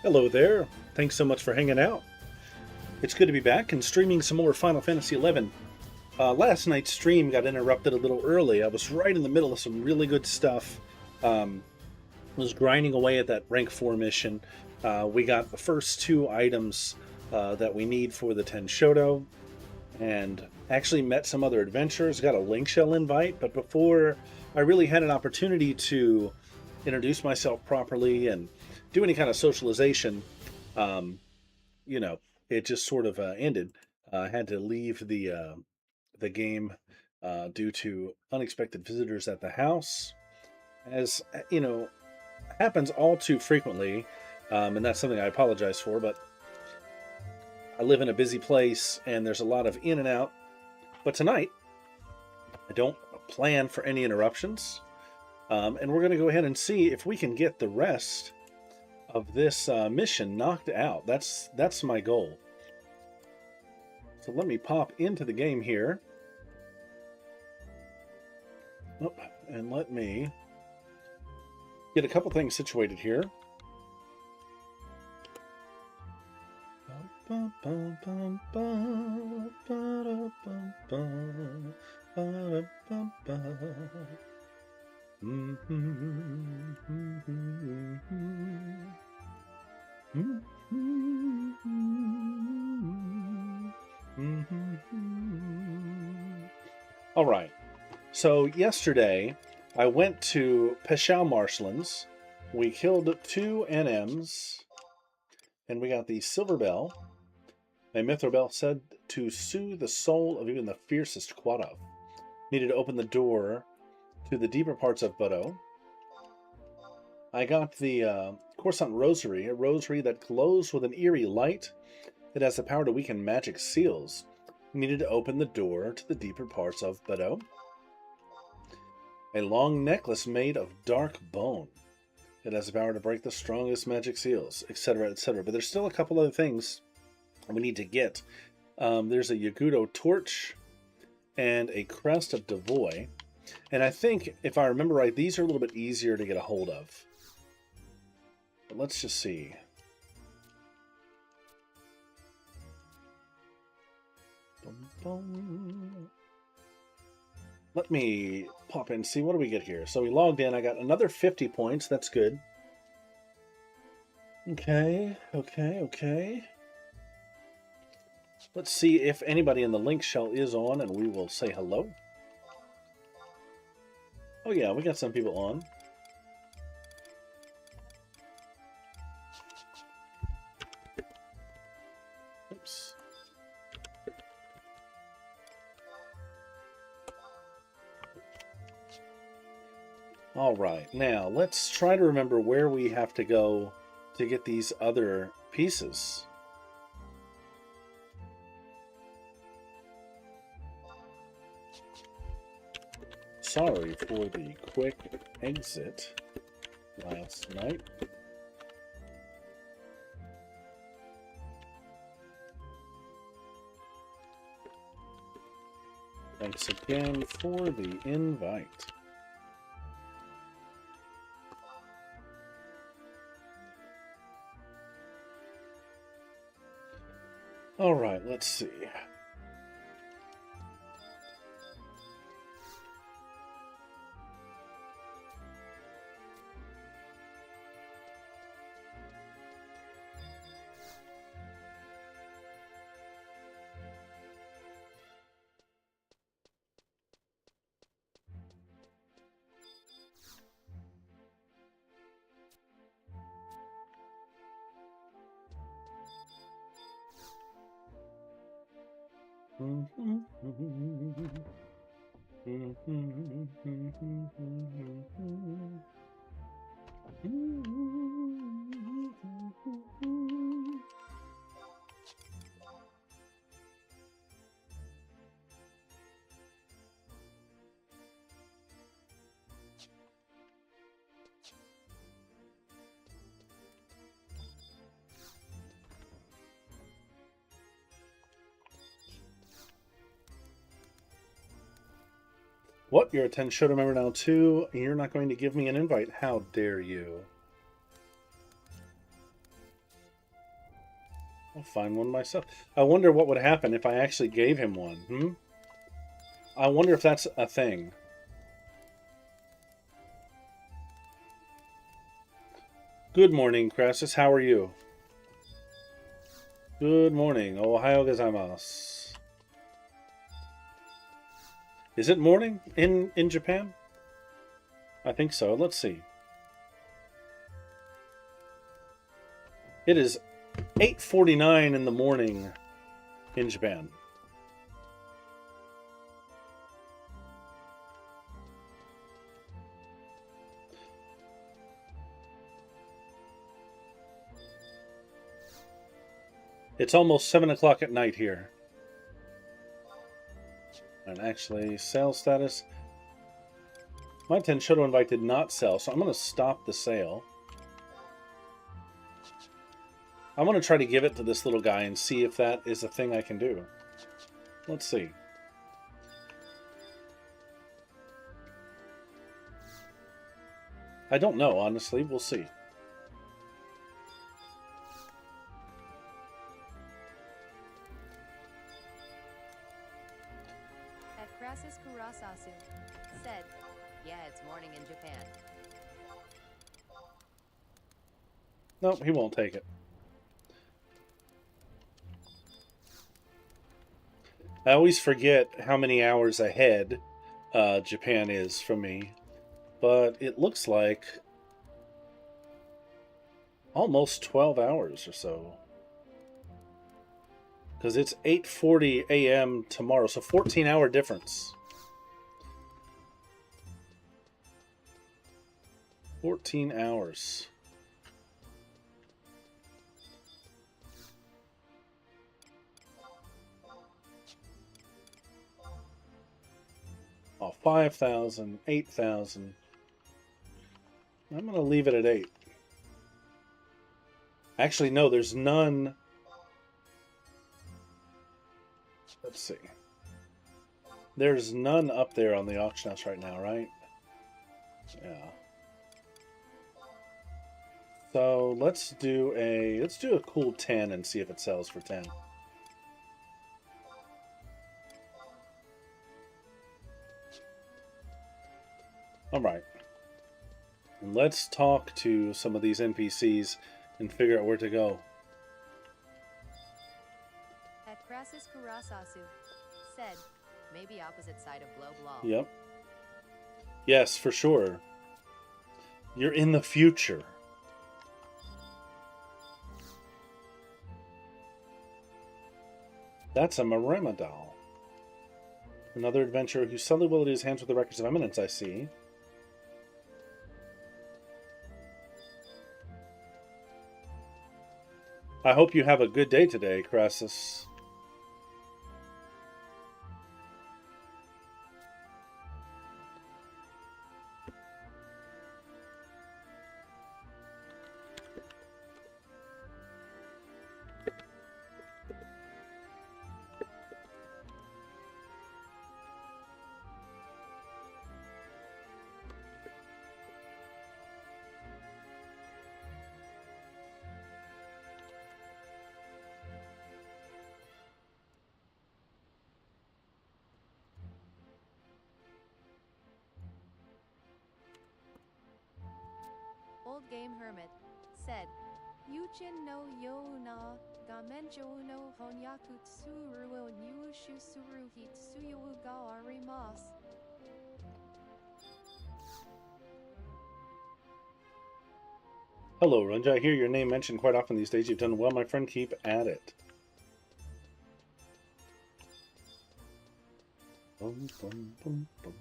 Hello there. Thanks so much for hanging out. It's good to be back and streaming some more Final Fantasy XI. Last night's stream got interrupted a little early. I was right in the middle of some really good stuff. Was grinding away at that rank 4 mission. We got the first two items that we need for the Ten Shoto, and actually met some other adventurers. Got a link shell invite, but before I really had an opportunity to introduce myself properly and do any kind of socialization, um, you know, it just sort of ended. I had to leave the game due to unexpected visitors at the house, as happens all too frequently, and that's something I apologize for. But I live in a busy place, and there's a lot of in and out. But tonight, I don't plan for any interruptions, and we're going to go ahead and see if we can get the rest of this mission knocked out. That's my goal. So let me pop into the game here. Oh, and let me get a couple things situated here. All right. So yesterday, I went to Peshao Marshlands. We killed 2 NMs, and we got the Silver Bell, a Mithril Bell said to soothe the soul of even the fiercest Quadav. Needed to open the door to the deeper parts of Budo. I got the Coruscant Rosary, a rosary that glows with an eerie light. It has the power to weaken magic seals. Needed to open the door to the deeper parts of Budo. A long necklace made of dark bone. It has the power to break the strongest magic seals, etc., etc. But there's still a couple other things we need to get. There's a Yagudo torch and a crest of Devoy. And I think, if I remember right, these are a little bit easier to get a hold of. But let's just see. Let me pop in and see what do we get here. So we logged in. I got another 50 points. That's good. Okay. Let's see if anybody in the link shell is on, and we will say hello. Oh yeah, we got some people on. Oops. All right, now let's try to remember where we have to go to get these other pieces. Sorry for the quick exit last night. Thanks again for the invite. All right, let's see. What? You're a 10 Shoto member now too, and you're not going to give me an invite? How dare you? I'll find one myself. I wonder what would happen if I actually gave him one. I wonder if that's a thing. Good morning, Crassus. How are you? Good morning. Ohayou gozaimasu. Is it morning in Japan? I think so. Let's see. It is 8:49 in the morning in Japan. It's almost 7 o'clock at night here. And actually, sale status. My 10 Shoto invite did not sell, so I'm going to stop the sale. I want to try to give it to this little guy and see if that is a thing I can do. Let's see. I don't know, honestly. We'll see. Said, yeah, it's morning in Japan. Nope, he won't take it. I always forget how many hours ahead Japan is from me, but it looks like almost 12 hours or so. Because it's 8:40 a.m. tomorrow, so 14-hour difference. 14 hours. Oh, 5,000, 8,000. I'm going to leave it at 8. Actually, no, there's none. Let's see. There's none up there on the auction house right now, right? Yeah. So let's do a cool 10 and see if it sells for 10. All right. And let's talk to some of these NPCs and figure out where to go. At Crassus Kurasasu said, maybe opposite side of Globe Law. Yep. Yes, for sure. You're in the future. That's a Marema doll. Another adventurer whose subtly will his hands with the records of eminence, I see. I hope you have a good day today, Crassus. Old Game Hermit said, Yuchin no yo na gamenjo no honyaku tsuru o nyushu suruhi tsuyu ga arimasu. Hello, Runja. I hear your name mentioned quite often these days. You've done well, my friend. Keep at it. Bum, bum, bum, bum.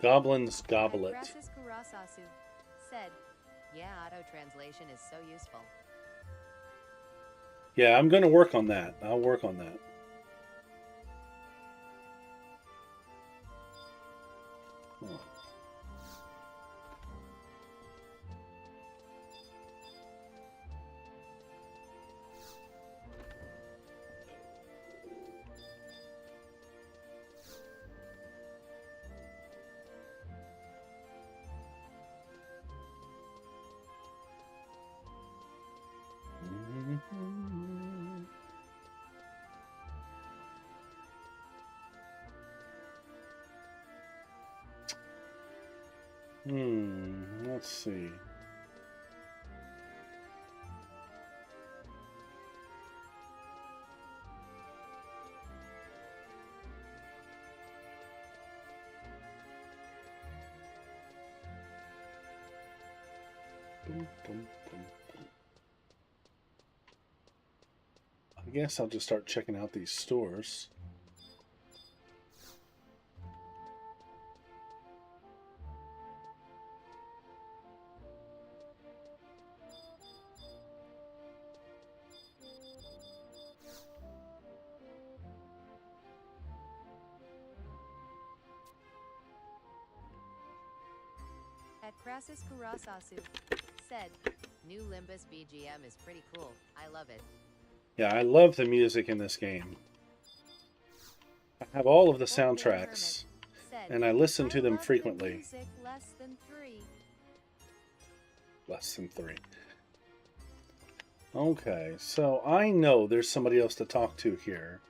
Goblins gobble it. Crassus Kurasasu said, yeah, auto-translation is so useful. Yeah, I'm going to work on that. I'll work on that. Oh. Let's see. I guess I'll just start checking out these stores. At Crassus Kurasasu said, new Limbus BGM is pretty cool. I love it. Yeah, I love the music in this game. I have all of the Old Game soundtracks, Hermit said, and I listen to I them love the frequently. music less than 3. Less than 3. Okay, so I know there's somebody else to talk to here.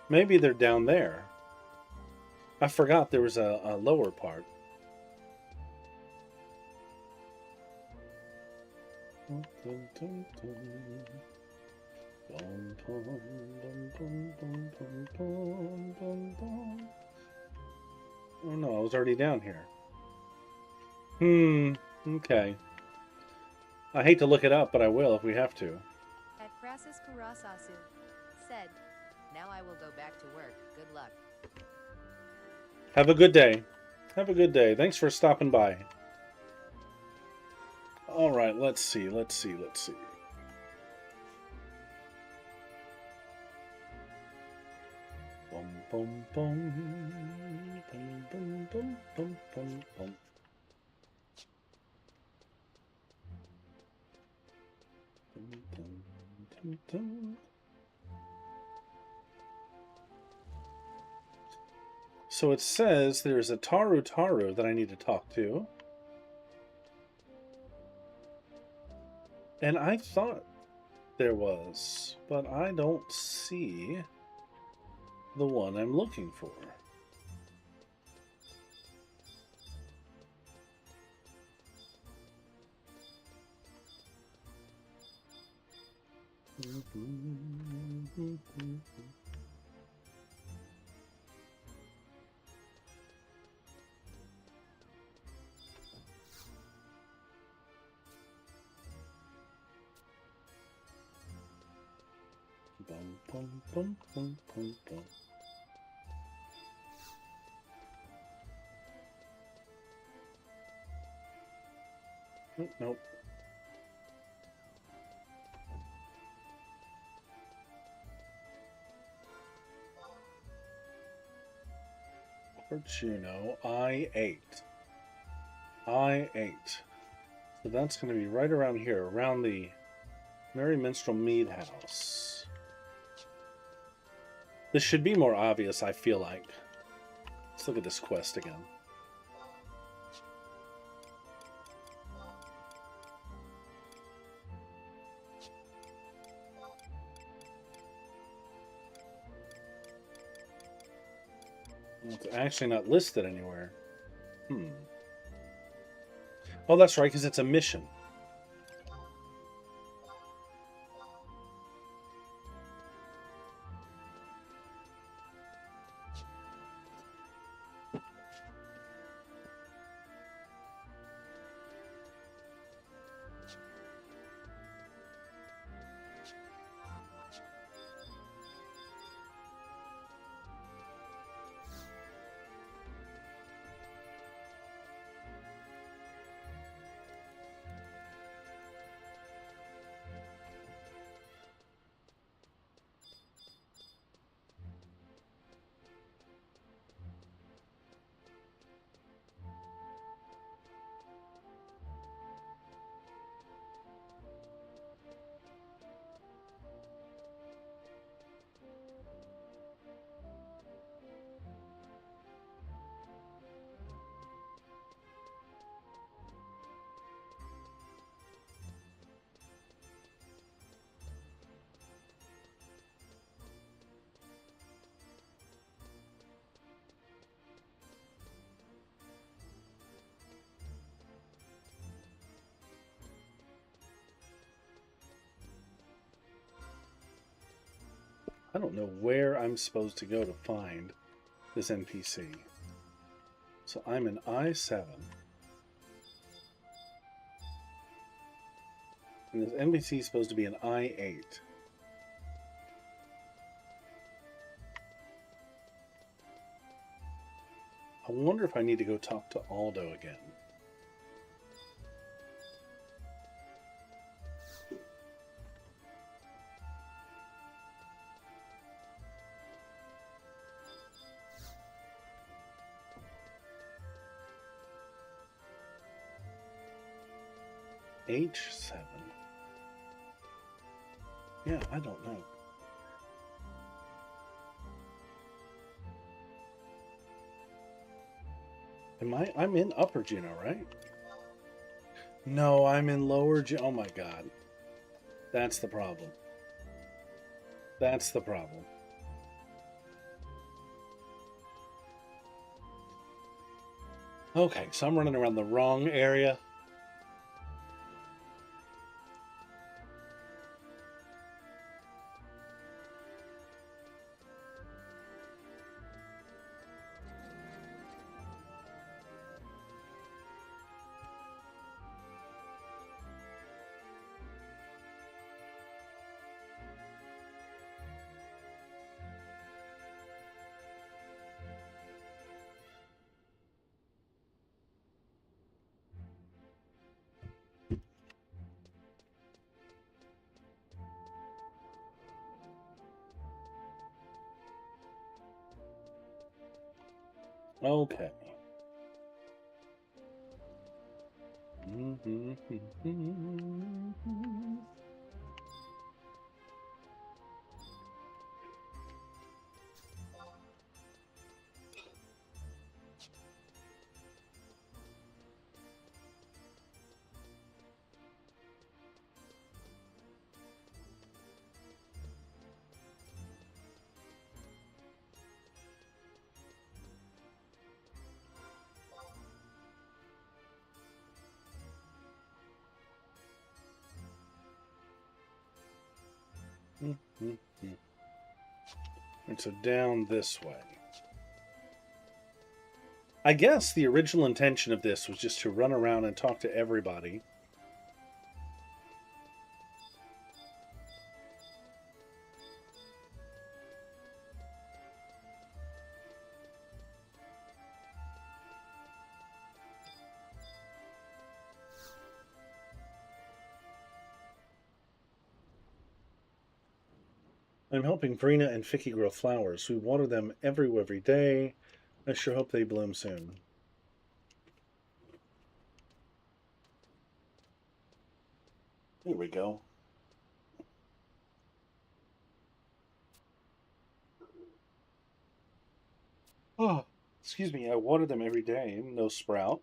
Maybe they're down there. I forgot there was a lower part. Oh no, I was already down here. Okay. I hate to look it up, but I will if we have to. At Crassus Kurasasu said, now I will go back to work. Good luck. Have a good day. Have a good day. Thanks for stopping by. All right, let's see. Bum, bum, bum. Bum, bum, bum, bum, bum, bum. Dum, dum, dum. So it says there's a Taru that I need to talk to. And I thought there was, but I don't see the one I'm looking for. Bum, bum, bum, bum, bum, bum. Nope. Fortuno, I8. I8. So that's going to be right around here, around the Merry Minstrel Mead House. This should be more obvious, I feel like. Let's look at this quest again. Well, it's actually not listed anywhere. Oh, that's right, because it's a mission. I don't know where I'm supposed to go to find this NPC. So I'm in I-7. And this NPC is supposed to be in I-8. I wonder if I need to go talk to Aldo again. H7. Yeah, I don't know. I'm in Upper Juno, right? No, I'm in Lower Juno. Oh my god. That's the problem. That's the problem. Okay, so I'm running around the wrong area. Okay. And so down this way. I guess the original intention of this was just to run around and talk to everybody. I'm helping Verena and Vicky grow flowers. We water them every day. I sure hope they bloom soon. Here we go. Oh, excuse me. I water them every day. No sprout.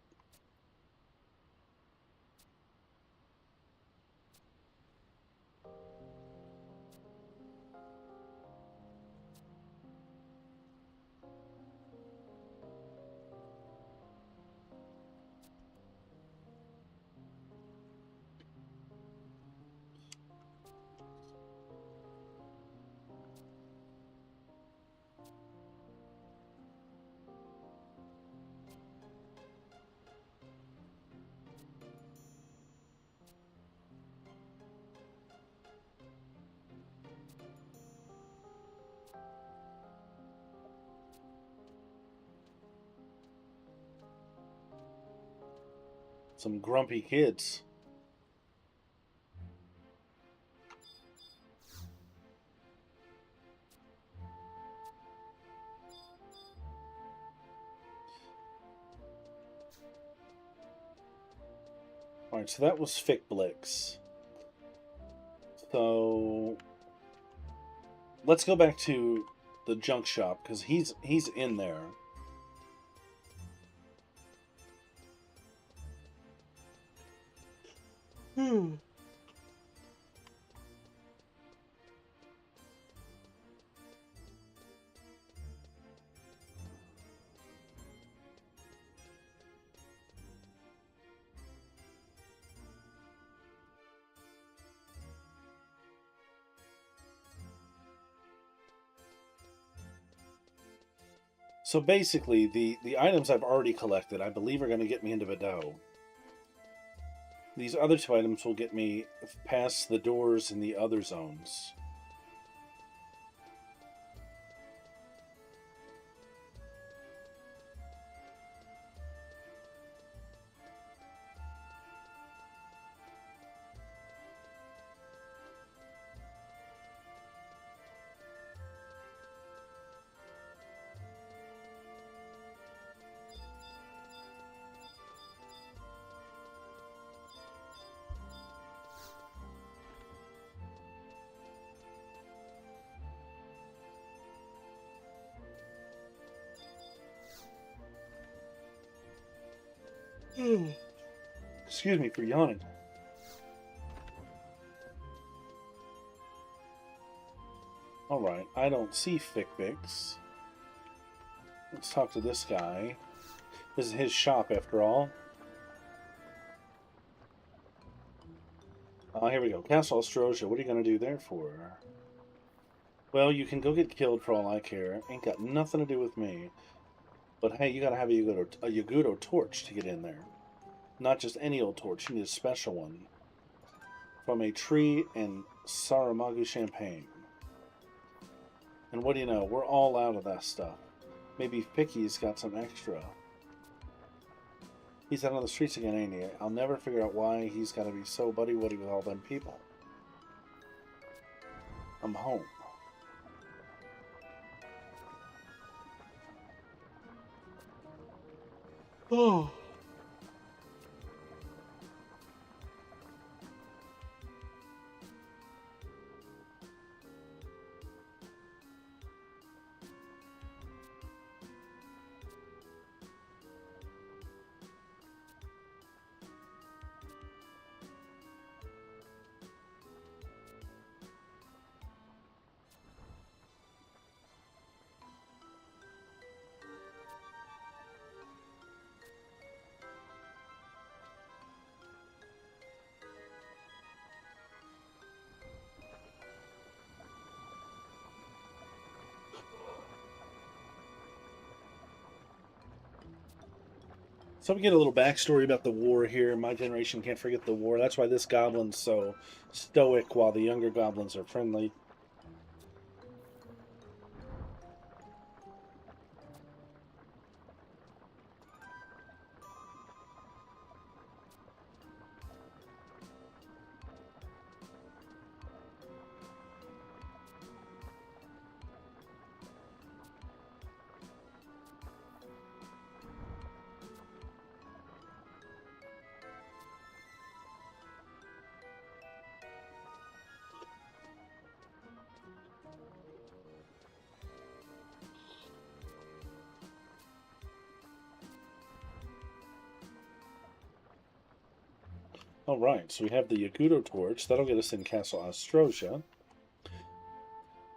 Some grumpy kids. Alright, so that was Fickblix. So let's go back to the junk shop, because he's in there. So basically, the items I've already collected, I believe, are going to get me into Vidau. These other two items will get me past the doors in the other zones. Excuse me for yawning. Alright, I don't see Fickbix. Let's talk to this guy. This is his shop, after all. Here we go. Castle Ostrosia. What are you going to do there for? Well, you can go get killed for all I care. Ain't got nothing to do with me. But hey, you gotta have a Yagudo torch to get in there. Not just any old torch, you need a special one. From a tree in Saramagu Champagne. And what do you know, we're all out of that stuff. Maybe Picky's got some extra. He's out on the streets again, ain't he? I'll never figure out why he's gotta be so buddy-wuddy with all them people. I'm home. Oh. So we get a little backstory about the war here. My generation can't forget the war. That's why this goblin's so stoic while the younger goblins are friendly. Alright, so we have the Yagudo torch. That'll get us in Castle Ostrosia.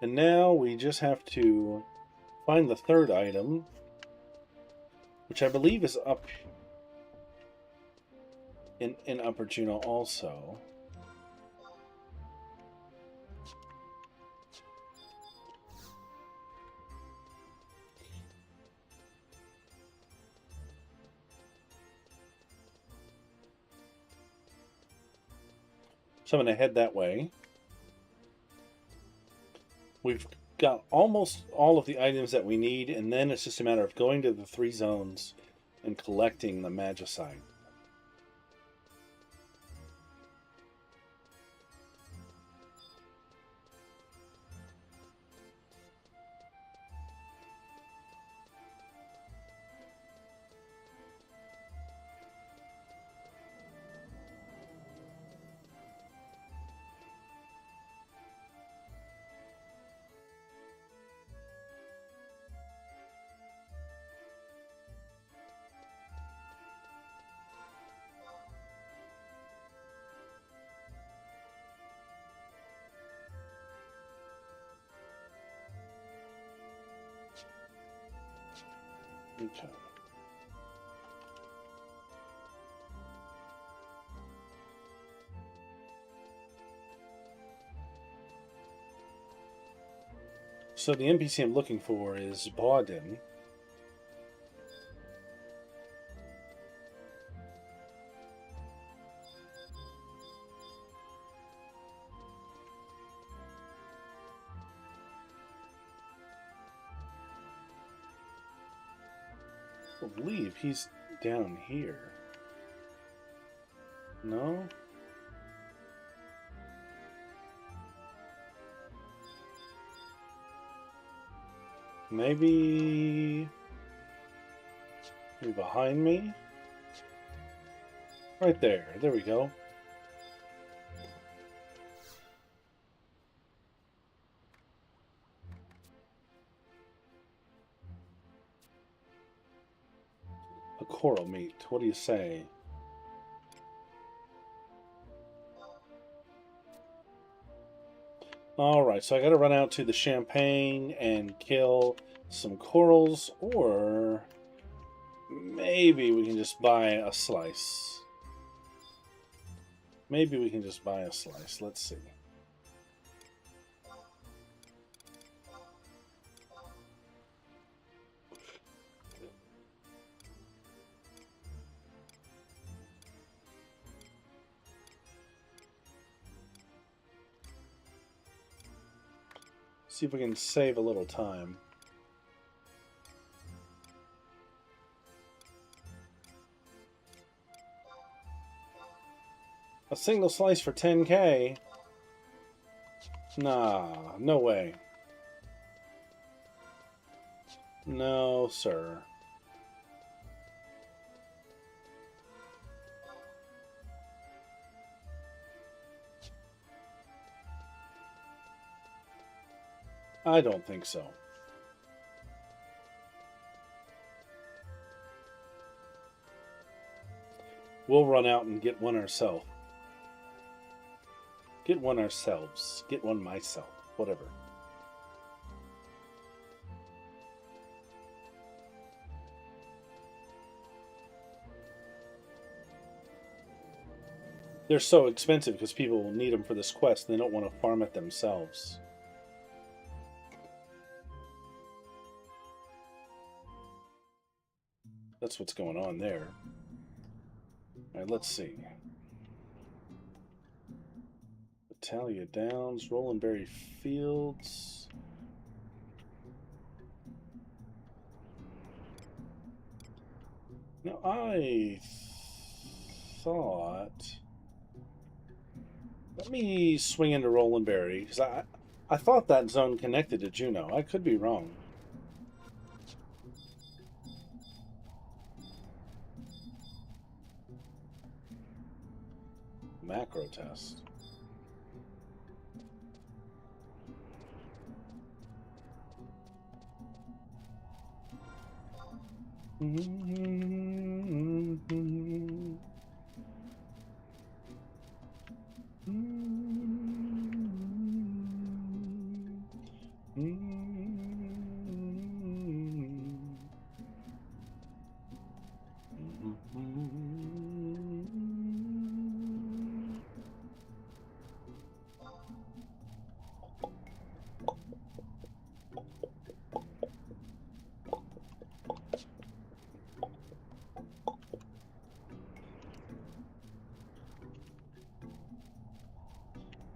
And now we just have to find the third item, which I believe is up in Upper Juno also. So I'm going to head that way. We've got almost all of the items that we need, and then it's just a matter of going to the 3 zones and collecting the Magicite. Okay. So the NPC I'm looking for is Bauden. I believe he's down here. No? Maybe behind me? Right there. There we go. A coral meat. What do you say? Alright, so I gotta run out to the champagne and kill some corals, or maybe we can just buy a slice. Maybe we can just buy a slice. Let's see. See if we can save a little time. A single slice for 10K? Nah, no way. No, sir. I don't think so. We'll run out and get one ourselves. Get one ourselves. Get one myself. Whatever. They're so expensive because people will need them for this quest. They don't want to farm it themselves. That's what's going on there. Alright, let's see. Italia Downs, Rolandberry Fields. Now, I thought... Let me swing into Rolandberry, because I thought that zone connected to Juneau. I could be wrong. Macro test.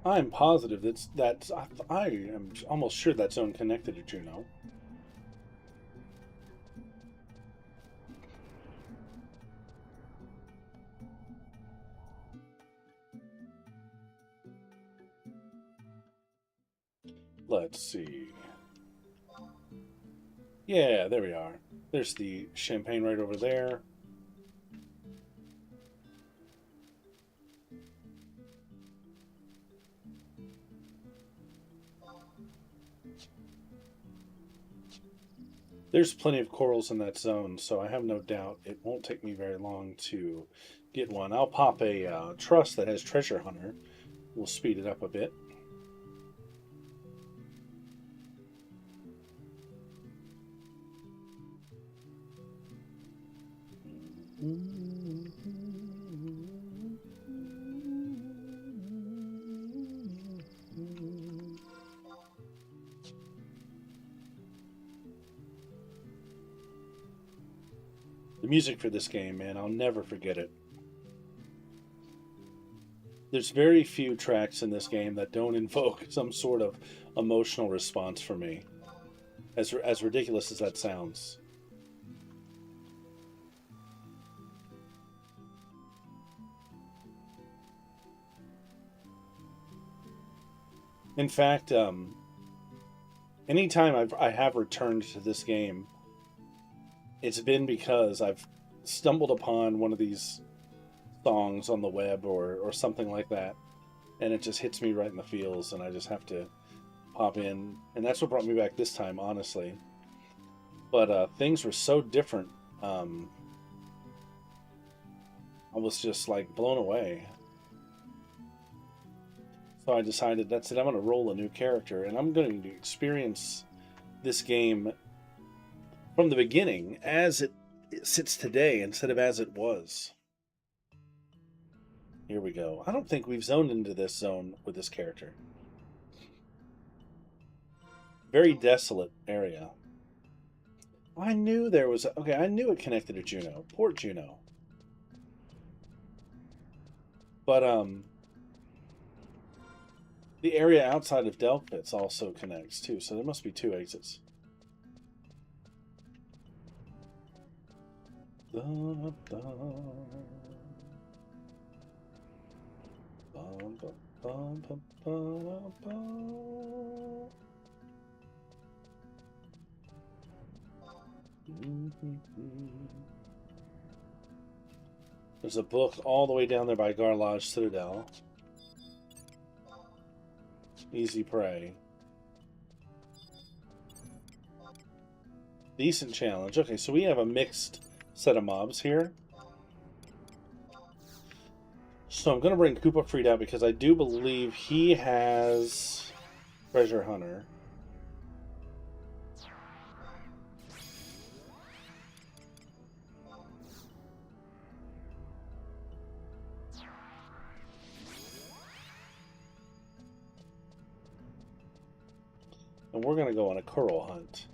I'm positive that's I am almost sure that zone connected to Juneau. Let's see. Yeah, there we are. There's the champagne right over there. There's plenty of corals in that zone, so I have no doubt it won't take me very long to get one. I'll pop a trust that has Treasure Hunter. We'll speed it up a bit. The music for this game, man, I'll never forget it. There's very few tracks in this game that don't invoke some sort of emotional response for me. As ridiculous as that sounds. In fact, anytime I have returned to this game, it's been because I've stumbled upon one of these songs on the web or something like that, and it just hits me right in the feels, and I just have to pop in. And that's what brought me back this time, honestly. But things were so different. I was just like blown away. So I decided, that's it, I'm going to roll a new character, and I'm going to experience this game from the beginning as it sits today instead of as it was. Here we go. I don't think we've zoned into this zone with this character. Very desolate area. I knew there was... Okay, I knew it connected to Juno. Port Juno. But, the area outside of Delpits also connects, too, so there must be 2 exits. Da, da. Bum, bum, bum, bum, bum, bum. There's a book all the way down there by Garlage Citadel. Easy prey. Decent challenge. Okay, so we have a mixed set of mobs here. So I'm going to bring Koopa Freed out because I do believe he has Treasure Hunter. And we're going to go on a Coral hunt.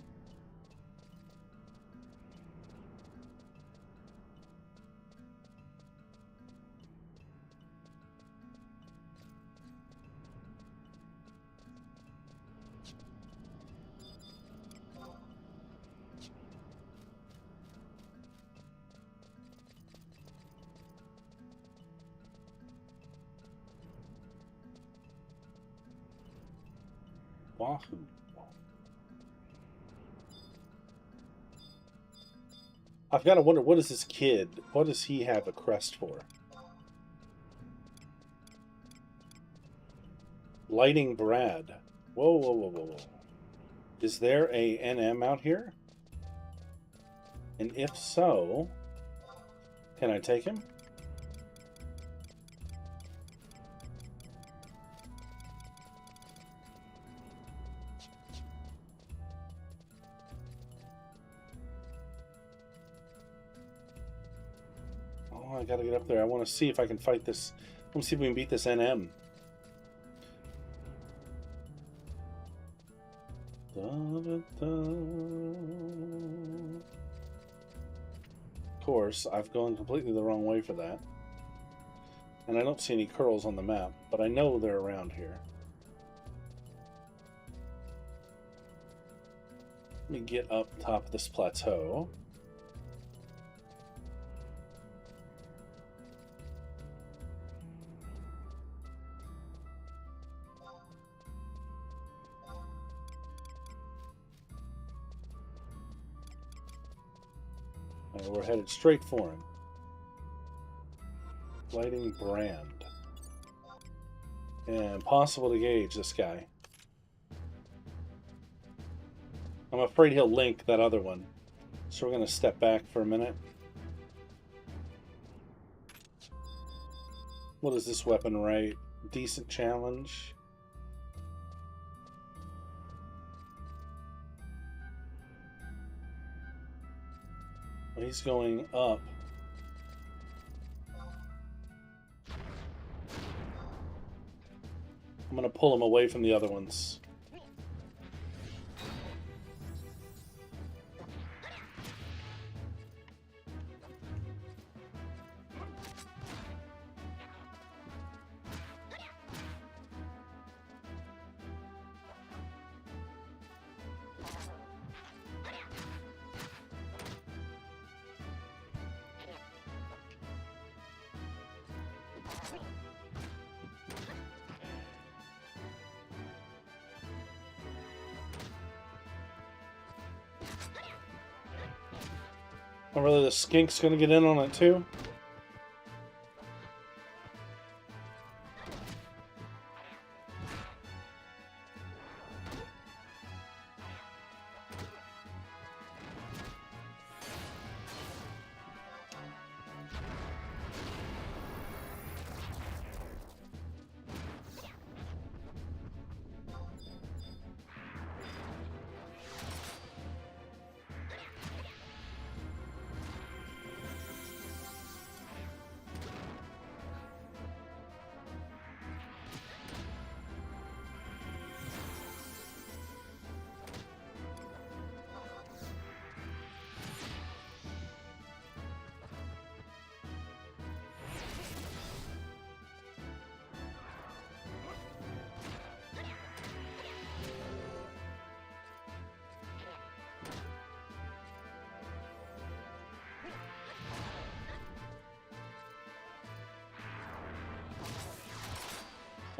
Wahoo. I've got to wonder, what is this kid? What does he have a crest for? Lighting Brad. Whoa, whoa, whoa, whoa, whoa. Is there a NM out here? And if so, can I take him? I gotta get up there. I want to see if I can fight this. I want to see if we can beat this NM. Da, da, da. Of course, I've gone completely the wrong way for that. And I don't see any curls on the map, but I know they're around here. Let me get up top of this plateau. We're headed straight for him. Lighting Brand. And impossible to gauge this guy. I'm afraid he'll link that other one. So we're going to step back for a minute. What is this weapon rate? Decent challenge. He's going up. I'm going to pull him away from the other ones. Oh, really? The skink's gonna get in on it too?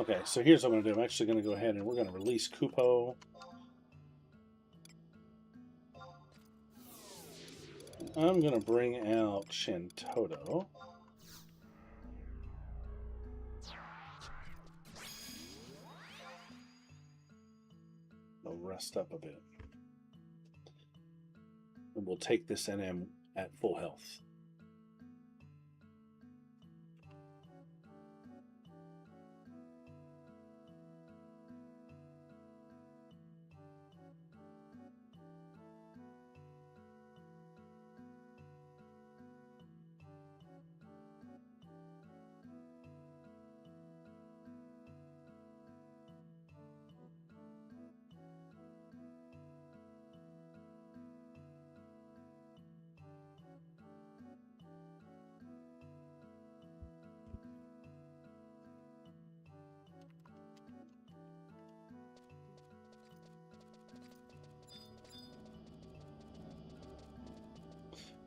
Okay, so here's what I'm going to do. I'm actually going to go ahead and we're going to release Kupo. I'm going to bring out Shintoto. I'll rest up a bit. And we'll take this NM at full health.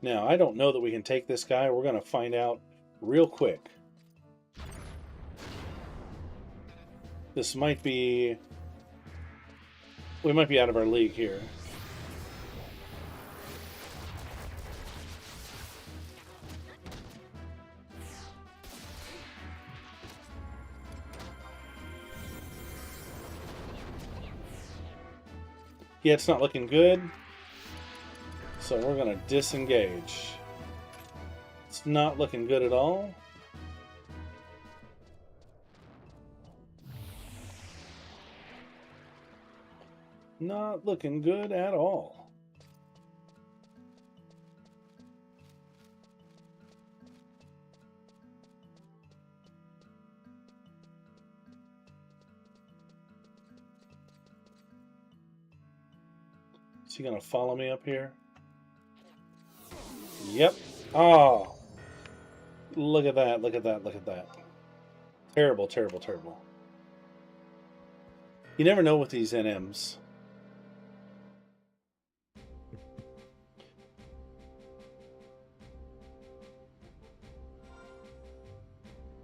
Now, I don't know that we can take this guy. We're going to find out real quick. This might be... We might be out of our league here. Yeah, it's not looking good. So we're going to disengage. It's not looking good at all. Not looking good at all. Is he going to follow me up here? Yep. Oh. Look at that. Look at that. Look at that. Terrible, terrible, terrible. You never know with these NMs.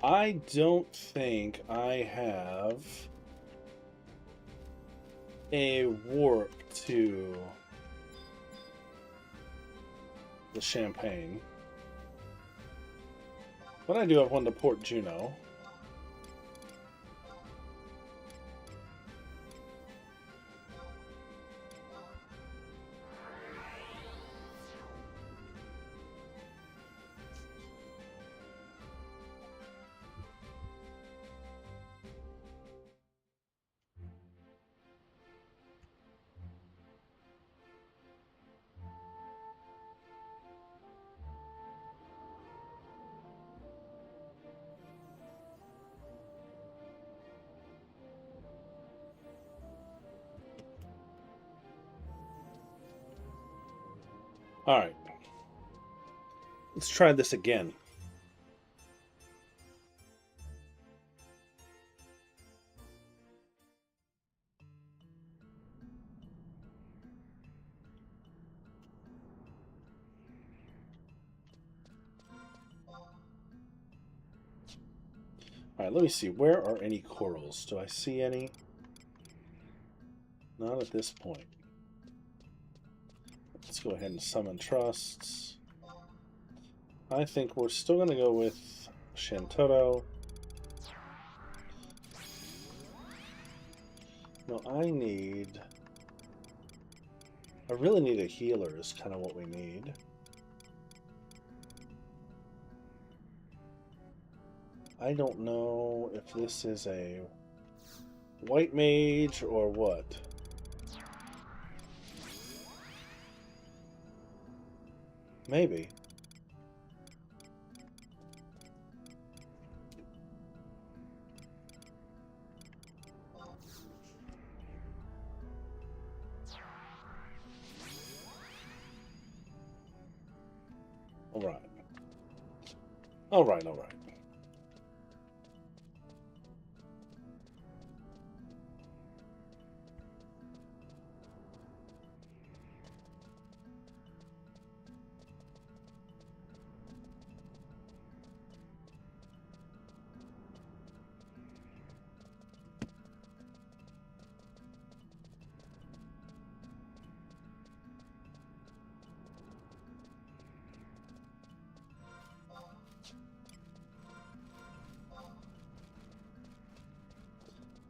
I don't think I have a warp to the Champagne. But I do have one to Port Juno. All right. Let's try this again. Alright, let me see. Where are any corals? Do I see any? Not at this point. Let's go ahead and summon trusts. I think we're still going to go with Shantotto. No, I really need a healer is kind of what we need. I don't know if this is a white mage or what. Maybe. All right. All right, all right.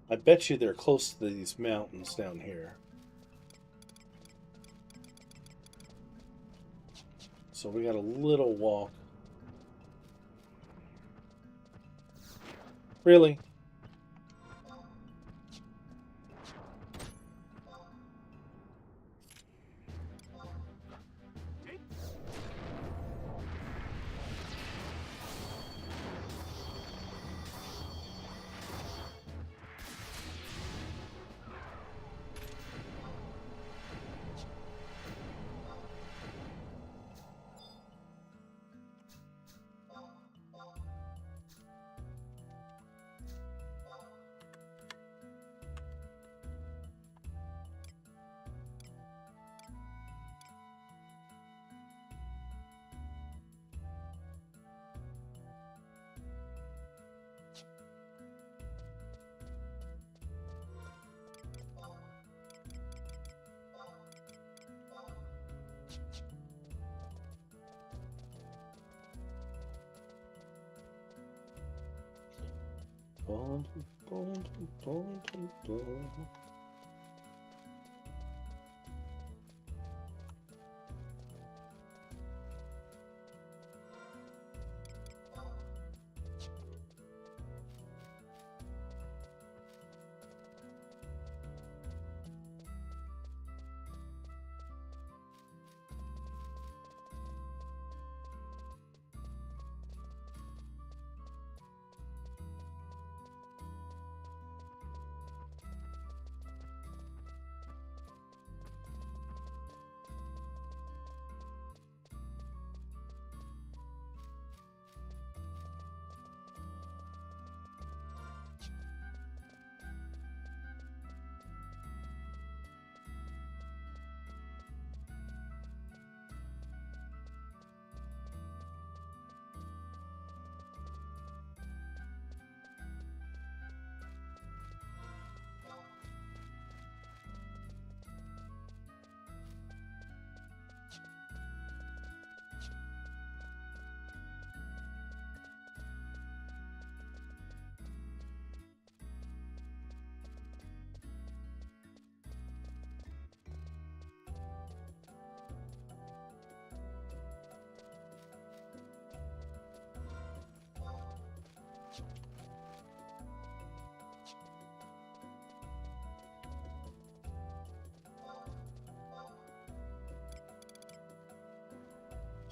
I bet you they're close to these mountains down here. So we got a little walk. Really?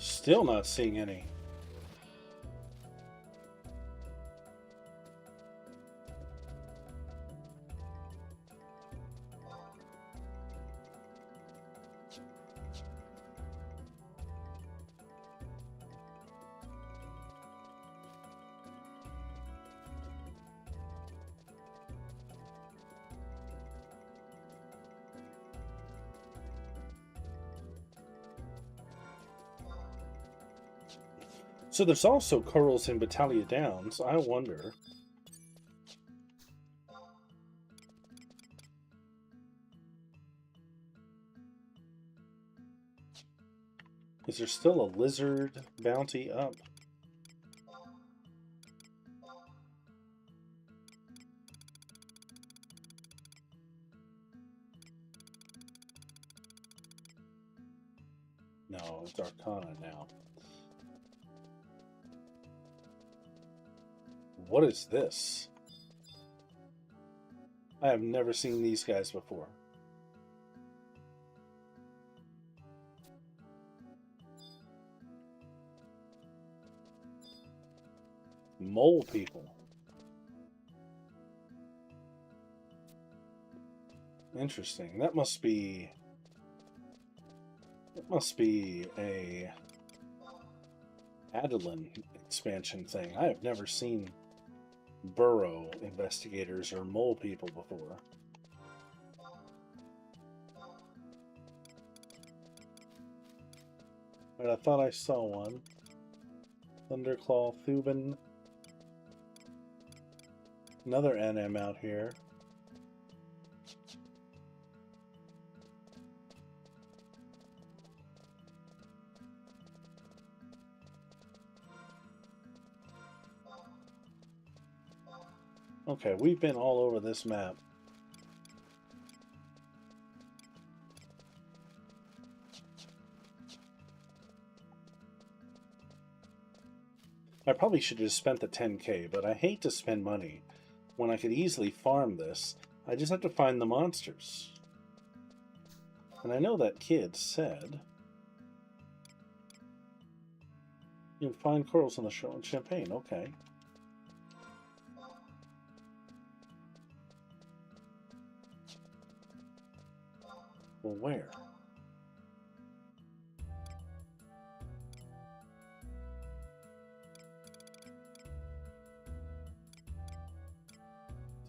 Still not seeing any. So there's also corals in Battaglia Downs. I wonder. Is there still a lizard bounty up? No, it's Arcana now. What is this? I have never seen these guys before. Mole people. Interesting. That must be a Adeline expansion thing. I have never seen burrow investigators or mole people before. But I thought I saw one. Thunderclaw, Thuban. Another NM out here. Okay, we've been all over this map. I probably should have spent the 10K, but I hate to spend money when I could easily farm this. I just have to find the monsters. And I know that kid said you can find corals on the shore in Champagne. Okay. Well, where?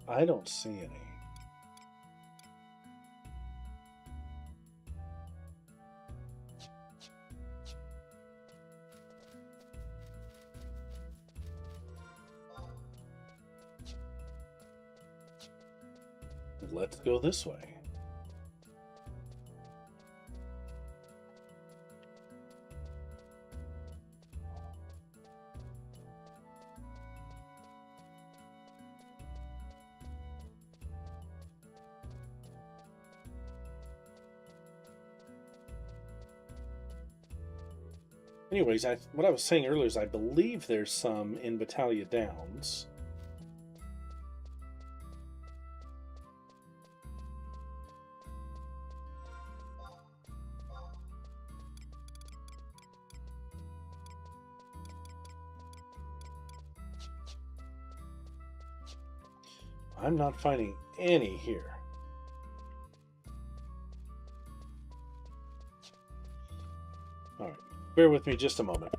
I don't see any. Let's go this way. Anyways, what I was saying earlier is I believe there's some in Battaglia Downs. I'm not finding any here. All right. Bear with me just a moment.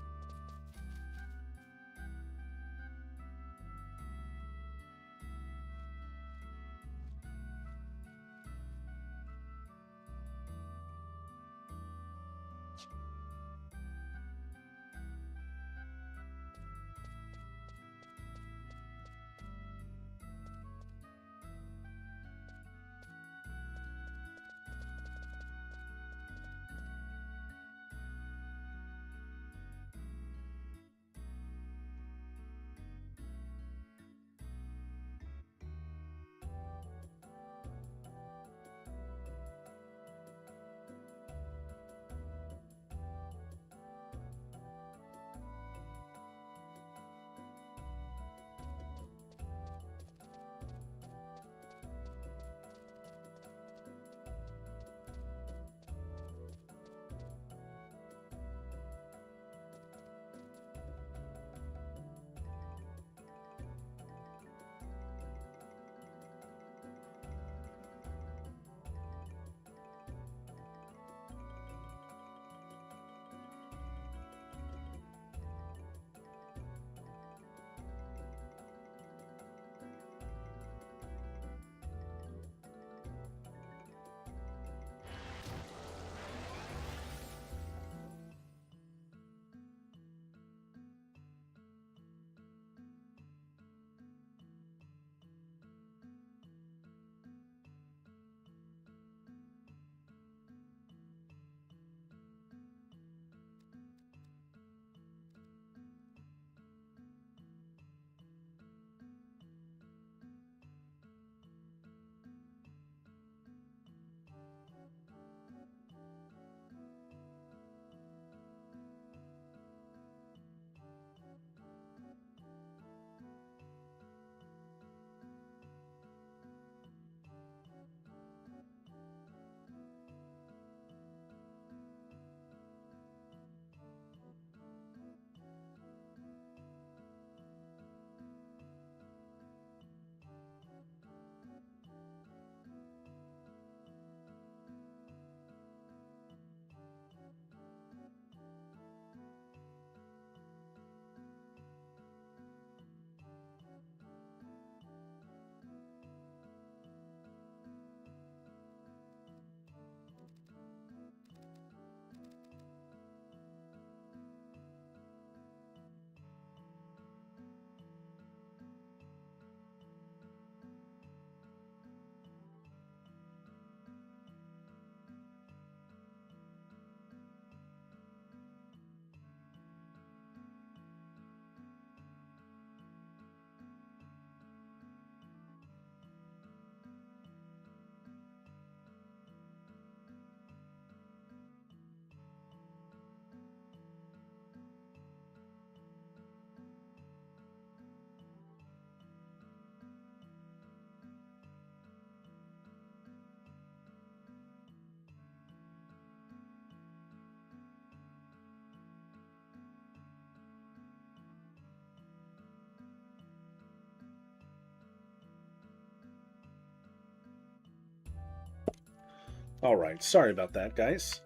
Alright, sorry about that, guys.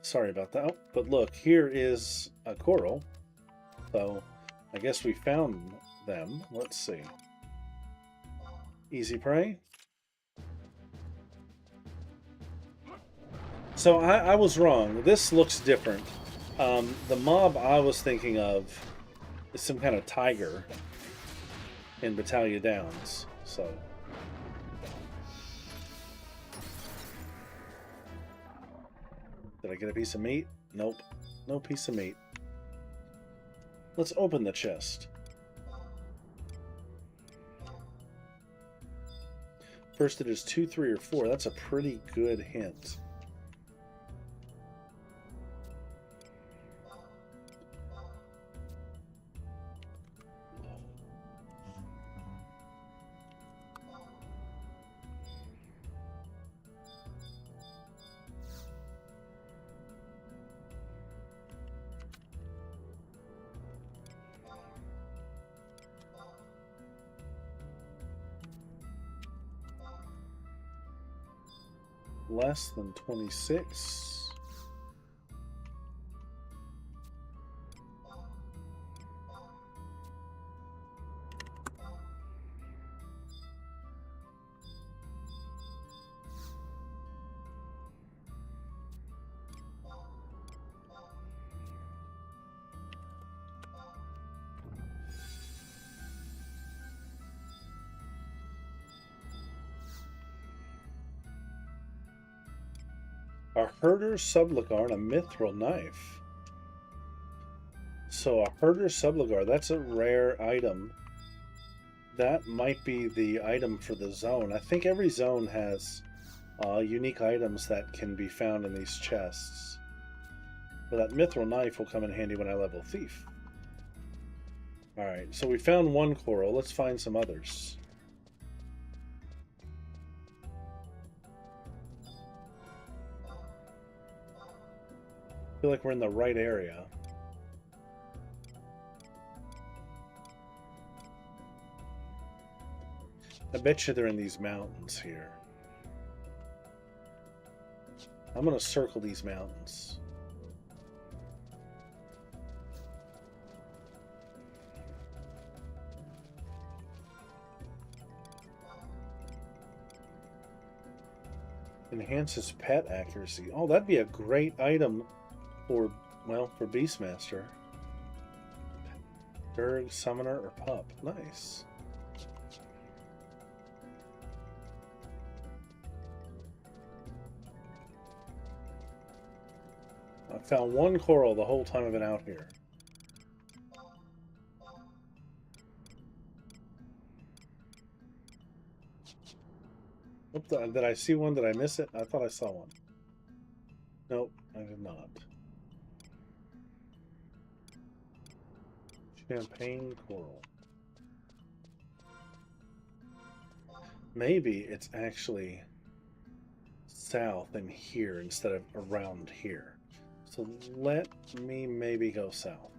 Sorry about that. Oh, but look, here is a coral. So, I guess we found them. Let's see. Easy prey. So, I was wrong. This looks different. The mob I was thinking of is some kind of tiger in Battalion Downs. So... Did I get a piece of meat? Nope. No piece of meat. Let's open the chest. First it is 2, 3, or 4. That's a pretty good hint. Less than 26. A herder's subligar and a mithril knife. So a herder's subligar, that's a rare item. That might be the item for the zone. I think every zone has unique items that can be found in these chests. But that mithril knife will come in handy when I level thief. Alright, so we found one coral. Let's find some others. I feel like we're in the right area. I bet you they're in these mountains here. I'm gonna circle these mountains. Enhances pet accuracy. Oh, that'd be a great item for, well, for Beastmaster. Berg, Summoner, or Pup. Nice. I found one coral the whole time I've been out here. Oops, did I see one? Did I miss it? I thought I saw one. Nope, I did not. Champagne coral. Maybe it's actually south and here instead of around here. So let me maybe go south.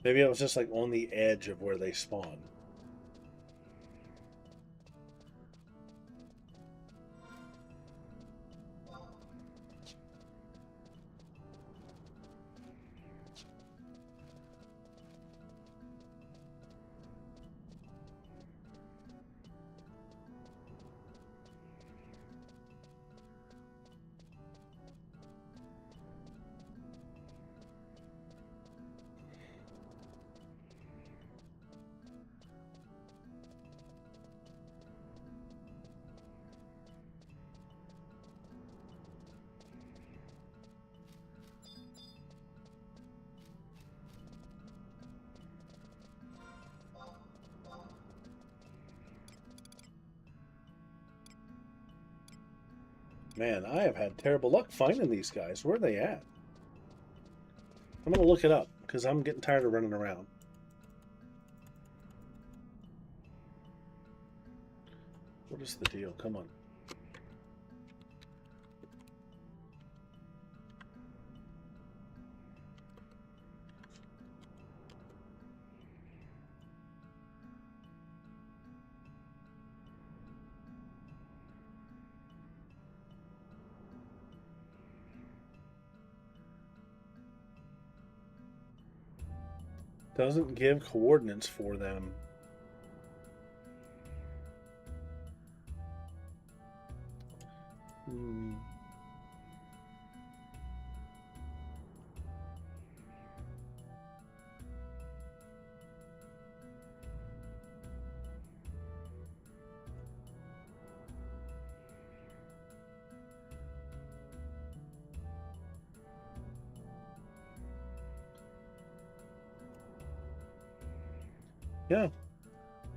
Maybe I was just like on the edge of where they spawn. Man, I have had terrible luck finding these guys. Where are they at? I'm going to look it up because I'm getting tired of running around. What is the deal? Come on. Doesn't give coordinates for them. Yeah,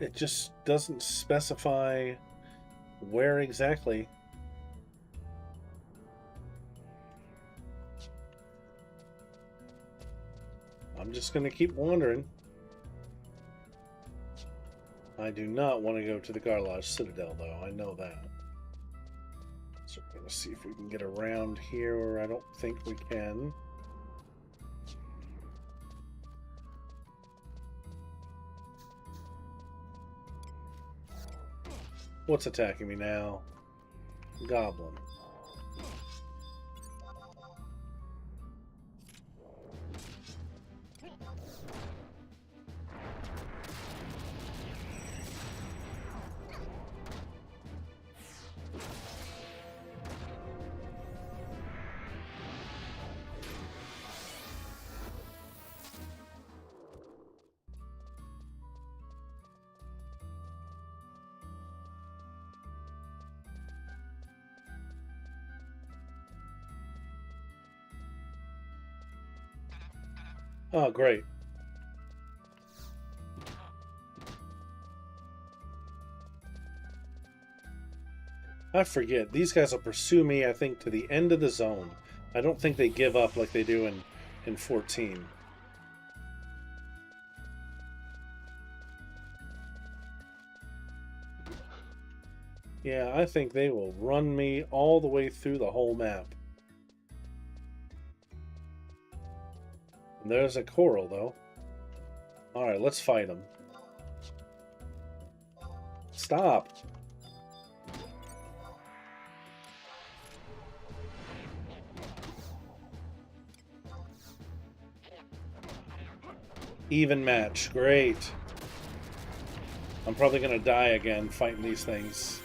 it just doesn't specify where exactly. I'm just going to keep wandering. I do not want to go to the Garlosh Citadel, though. I know that. So we're going to see if we can get around here, or I don't think we can. What's attacking me now? Goblin. Oh, great. I forget. These guys will pursue me, I think, to the end of the zone. I don't think they give up like they do in 14. Yeah, I think they will run me all the way through the whole map. And there's a coral, though. Alright, let's fight them. Stop! Even match. Great. I'm probably going to die again fighting these things.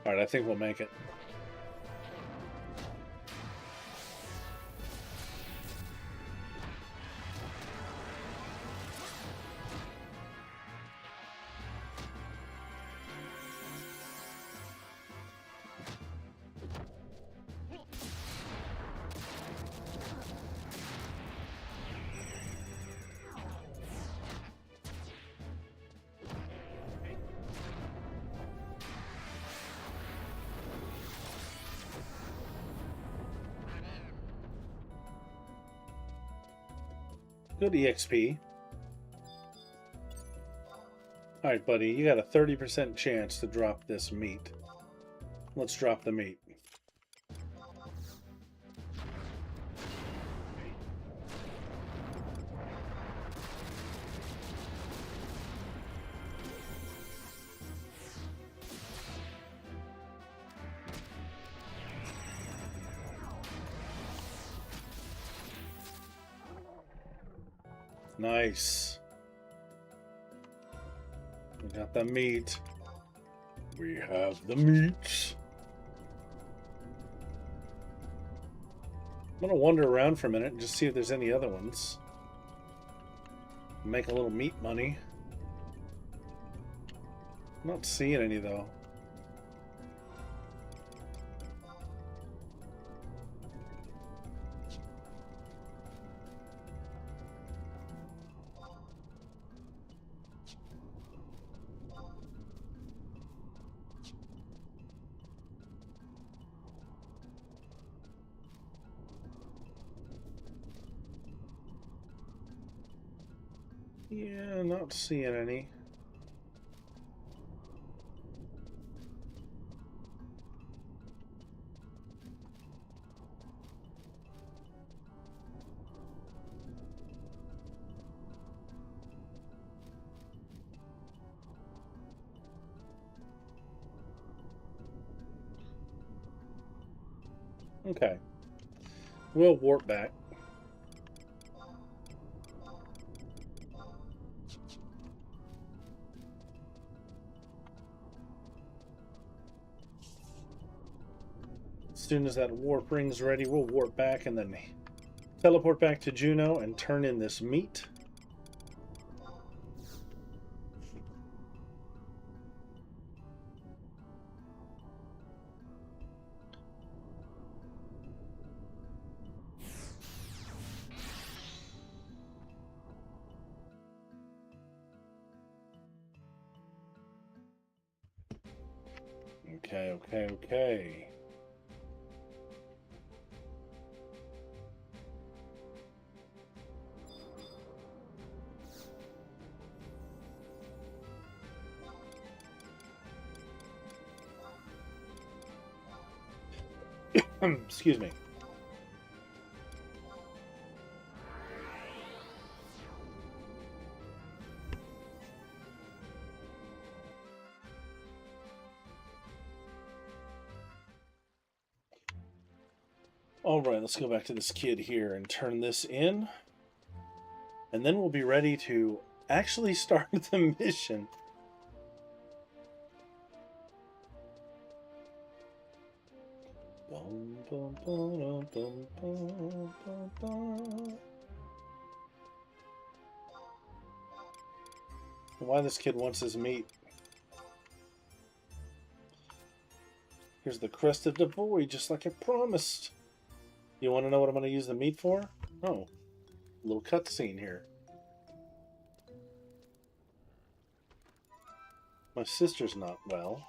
Alright, I think we'll make it. Good EXP. Alright, buddy, you got a 30% chance to drop this meat. Let's drop the meat. Nice. We got the meat. We have the meat. I'm gonna wander around for a minute and just see if there's any other ones. Make a little meat money. I'm not seeing any though. Yeah, not seeing any. Okay. We'll warp back. As soon as that warp ring's ready, we'll warp back and then teleport back to Juno and turn in this meat. Okay. Excuse me. All right, let's go back to this kid here and turn this in. And then we'll be ready to actually start the mission. Why this kid wants his meat. Here's the crest of the void, just like I promised. You want to know what I'm going to use the meat for? Oh, a little cutscene here. My sister's not well.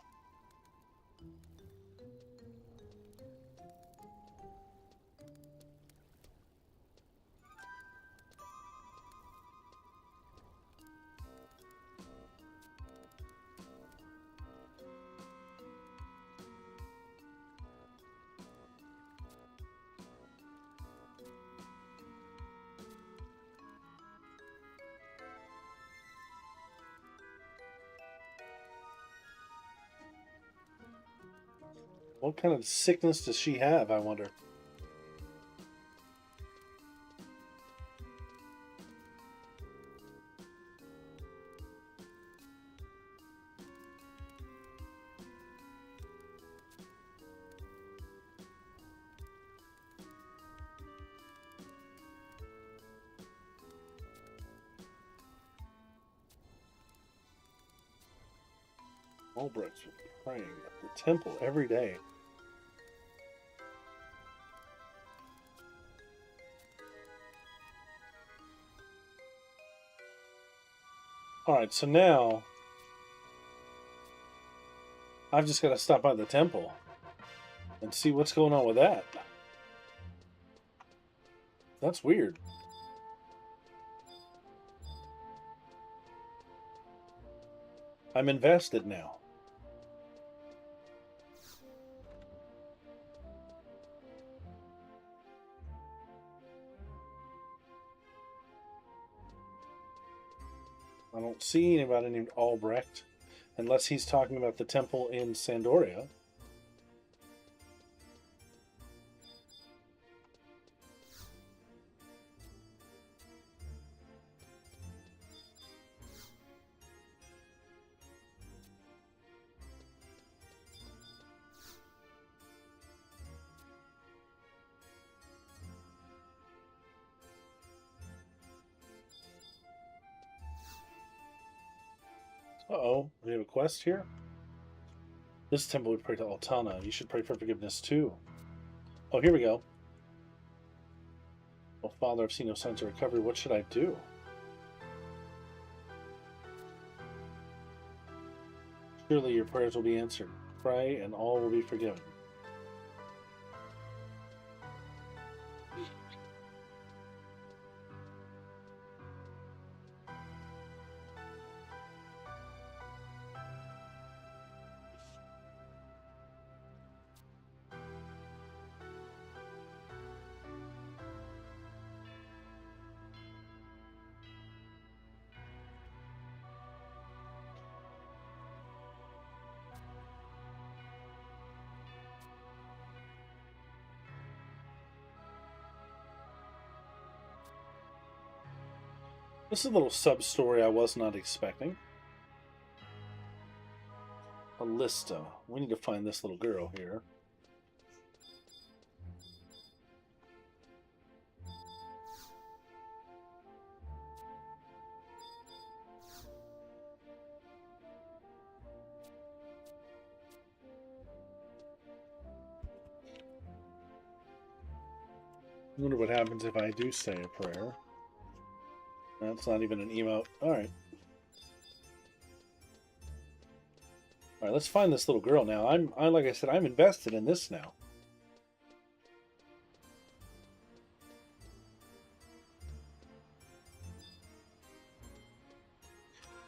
What kind of sickness does she have, I wonder? Albrecht's praying at the temple every day. Alright, so now I've just got to stop by the temple and see what's going on with that. That's weird. I'm invested now. I don't see anybody named Albrecht, unless he's talking about the temple in Sandoria. Uh-oh, we have a quest here? This temple would pray to Altana. You should pray for forgiveness too. Oh, here we go. Oh, Father, I've seen no signs of recovery. What should I do? Surely your prayers will be answered. Pray and all will be forgiven. This is a little sub-story I was not expecting. Alista. We need to find this little girl here. I wonder what happens if I do say a prayer. That's not even an emote. Alright. Alright, let's find this little girl now. Like I said, I'm invested in this now.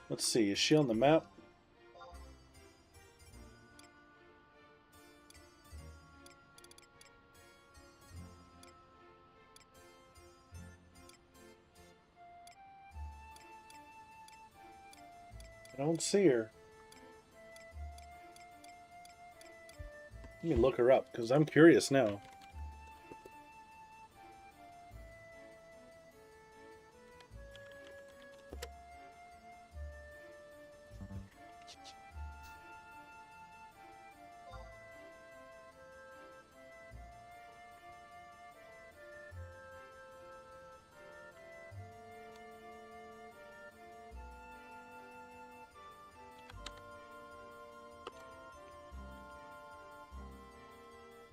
Let's see, is she on the map? I don't see her. Let me look her up, because I'm curious now.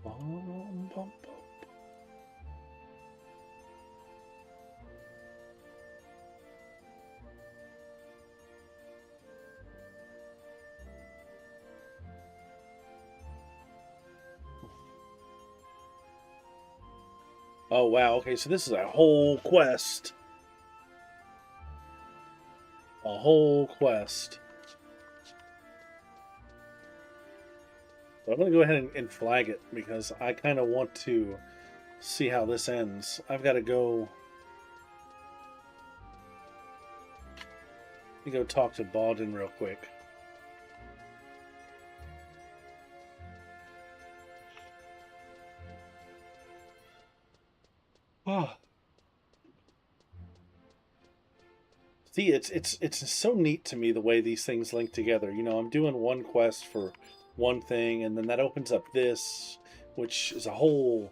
Bum, bum, bum. Oh wow, okay, so this is a whole quest. A whole quest. So I'm going to go ahead and flag it because I kind of want to see how this ends. I've got to go... Let me go talk to Baldwin real quick. Oh. See, it's so neat to me the way these things link together. You know, I'm doing one quest for one thing, and then that opens up this, which is a whole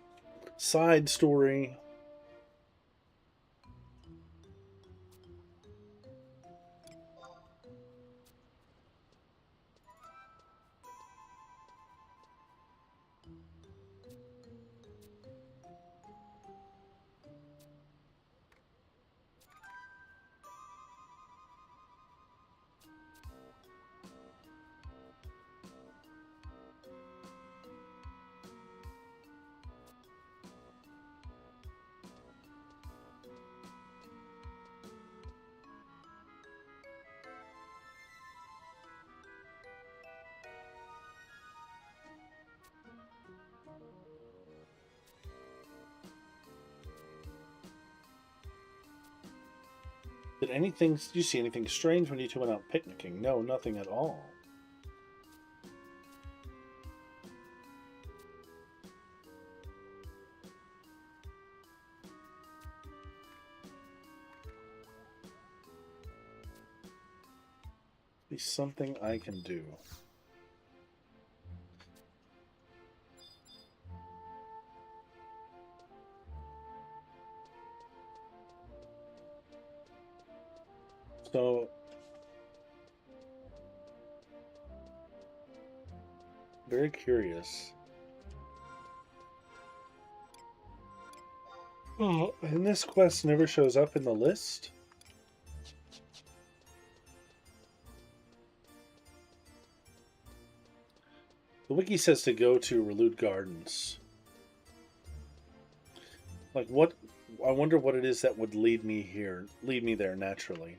side story. Did you see anything strange when you two went out picnicking? No, nothing at all. Be something I can do. So, very curious. Oh, and this quest never shows up in the list? The wiki says to go to Relude Gardens. Like, what? I wonder what it is that would lead me there naturally.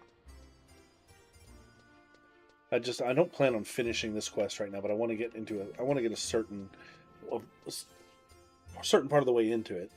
I don't plan on finishing this quest right now, but I want to get into it. I want to get a certain part of the way into it.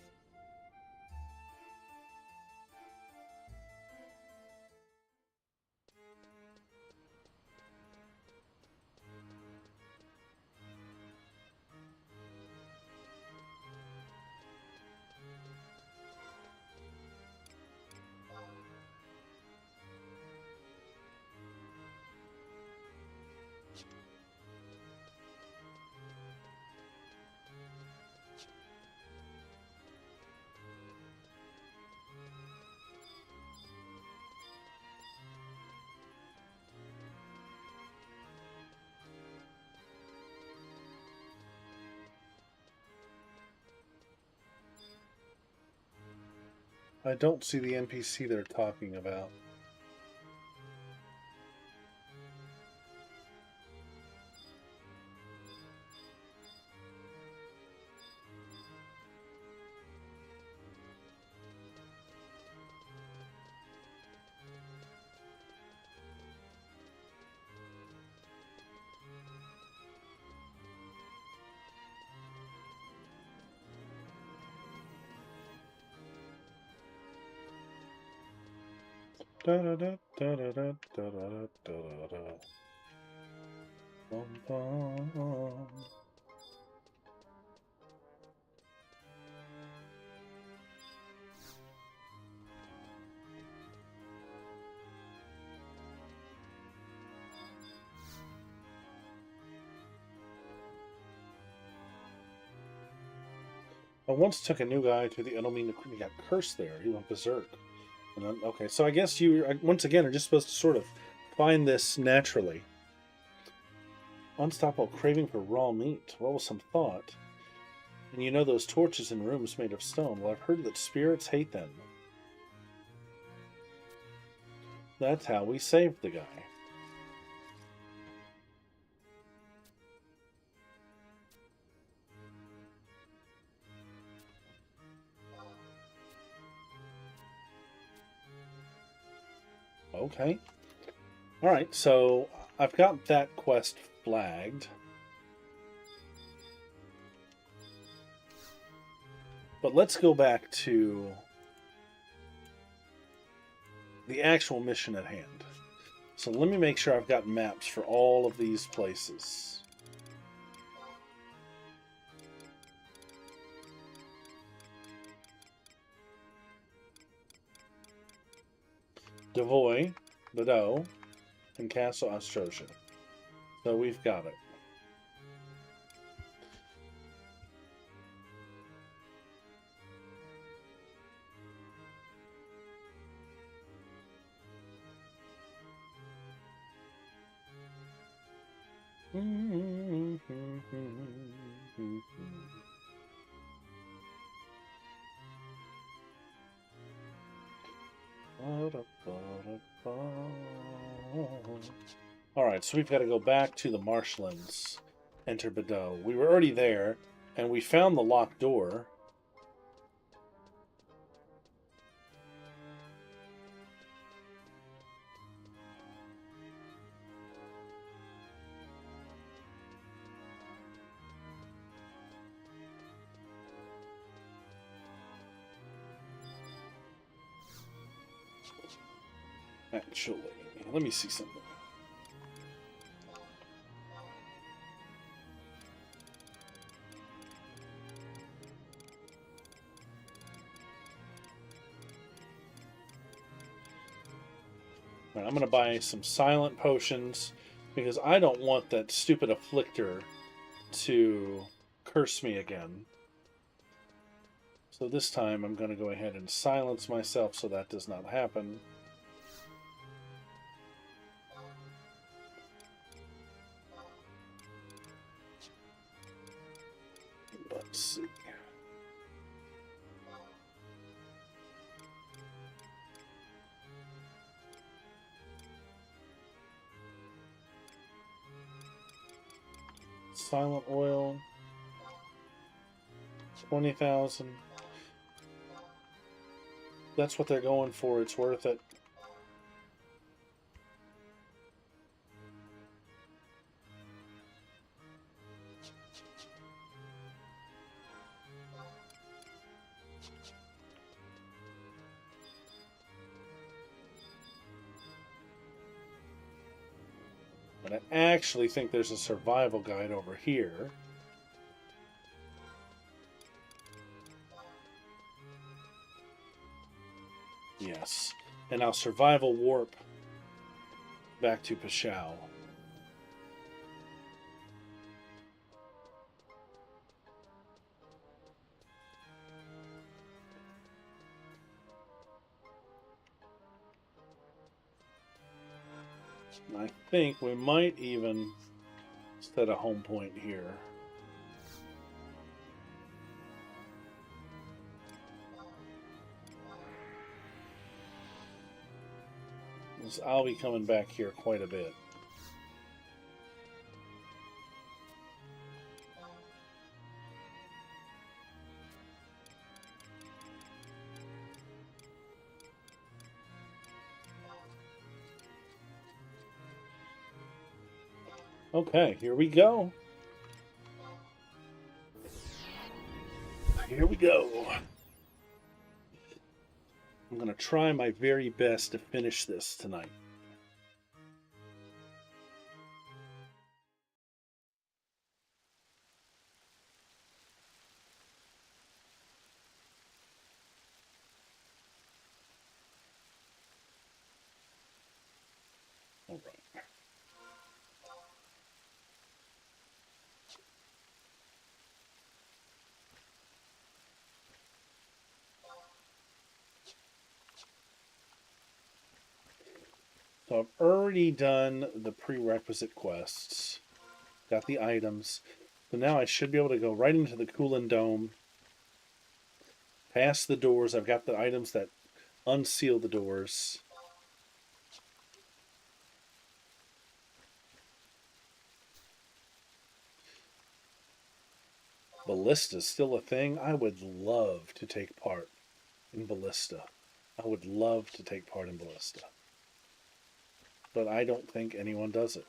I don't see the NPC they're talking about. Da da da da da da da da da da. Bum, bum. I once took a new guy to the Edelman. He got cursed there. He went berserk. And then, okay, so I guess you once again are just supposed to sort of find this naturally. Unstoppable craving for raw meat. What was some thought? And you know those torches in rooms made of stone. Well, I've heard that spirits hate them. That's how we saved the guy. Okay. Alright, so I've got that quest flagged. But let's go back to the actual mission at hand. So let me make sure I've got maps for all of these places. Devoy, Bordeaux, and Castle Ostrosia. So we've got it. Alright, so we've got to go back to the marshlands, enter Bordeaux. We were already there, and we found the locked door. Actually, let me see something. Right, I'm going to buy some silent potions because I don't want that stupid afflictor to curse me again. So this time I'm going to go ahead and silence myself so that does not happen. Let's see. Silent oil. 20,000. That's what they're going for. It's worth it. But I actually think there's a survival guide over here. Yes. And now survival warp back to Pashao. I think we might even set a home point here. 'cause I'll be coming back here quite a bit. Okay, here we go. Here we go. I'm going to try my very best to finish this tonight. All right. So I've already done the prerequisite quests, got the items. So now I should be able to go right into the Cooling Dome, past the doors. I've got the items that unseal the doors. Ballista's still a thing. I would love to take part in Ballista. I would love to take part in Ballista. But I don't think anyone does it.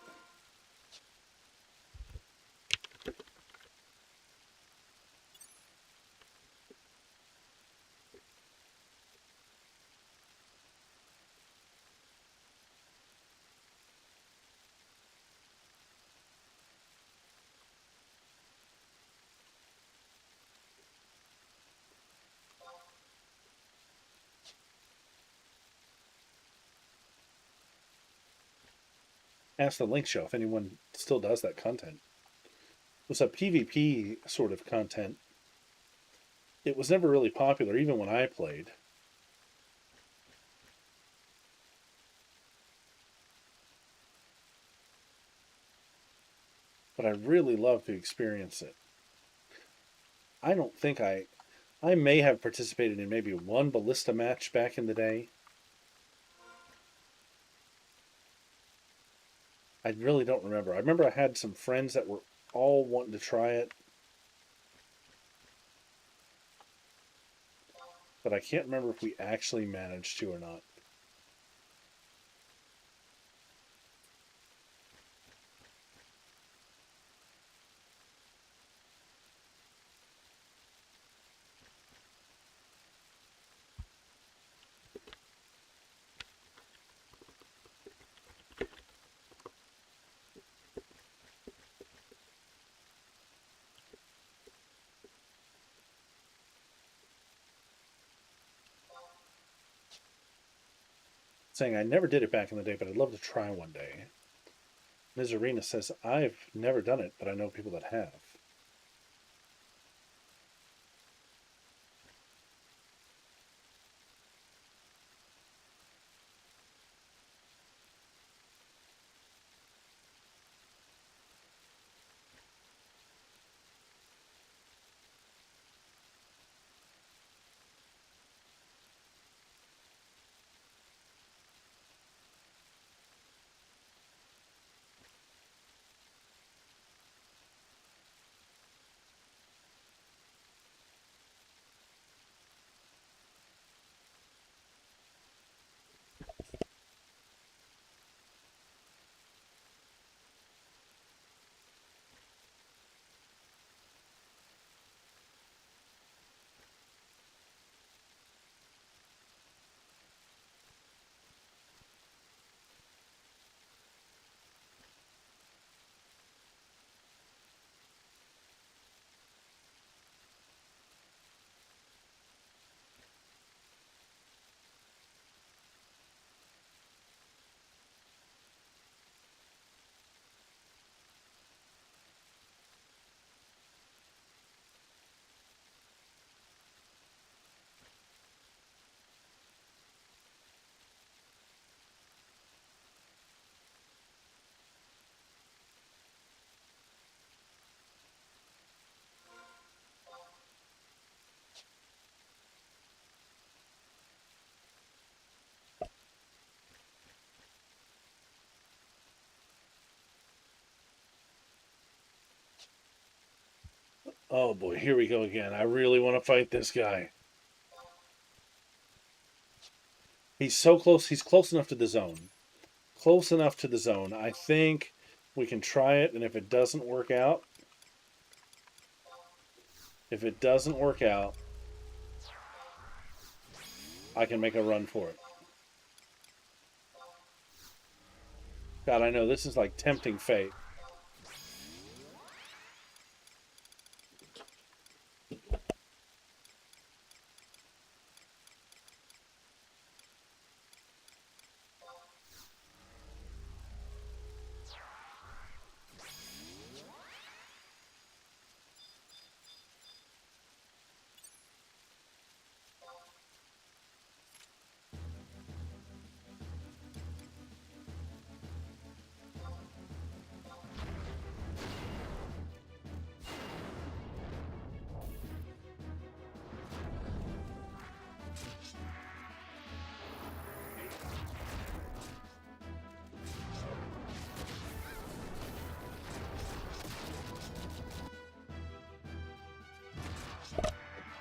Ask the link show if anyone still does that content. It was a PvP sort of content. It was never really popular, even when I played. But I really love to experience it. I don't think I may have participated in maybe one Ballista match back in the day. I really don't remember. I remember I had some friends that were all wanting to try it. But I can't remember if we actually managed to or not. Saying I never did it back in the day, but I'd love to try one day. Ms. Arena says, I've never done it, but I know people that have. Oh boy, here we go again. I really want to fight this guy. He's so close. He's close enough to the zone. Close enough to the zone. I think we can try it, and if it doesn't work out, I can make a run for it. God, I know this is like tempting fate.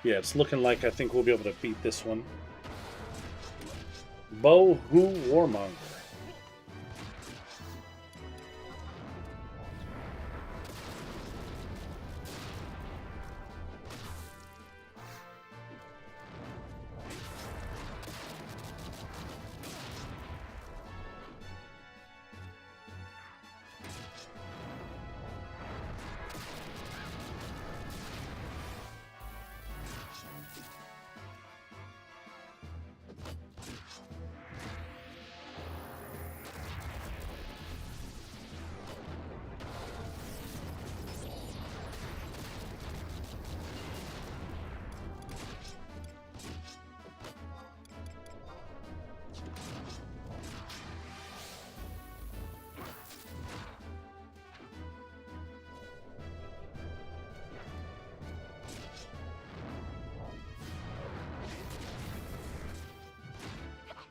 Yeah, it's looking like I think we'll be able to beat this one. Bohu Warmonger.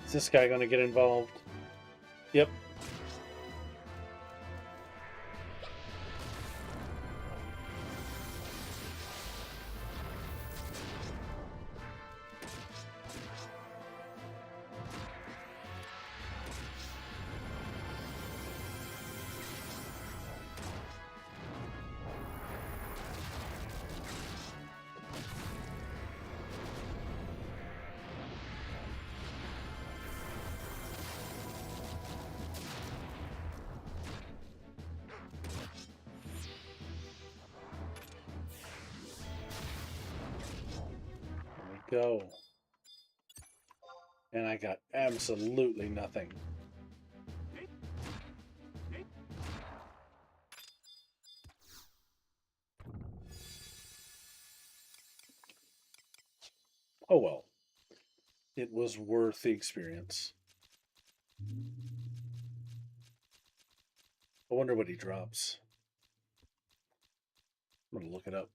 Is this guy going to get involved? Yep. Go. And I got absolutely nothing. Oh well. It was worth the experience. I wonder what he drops. I'm going to look it up.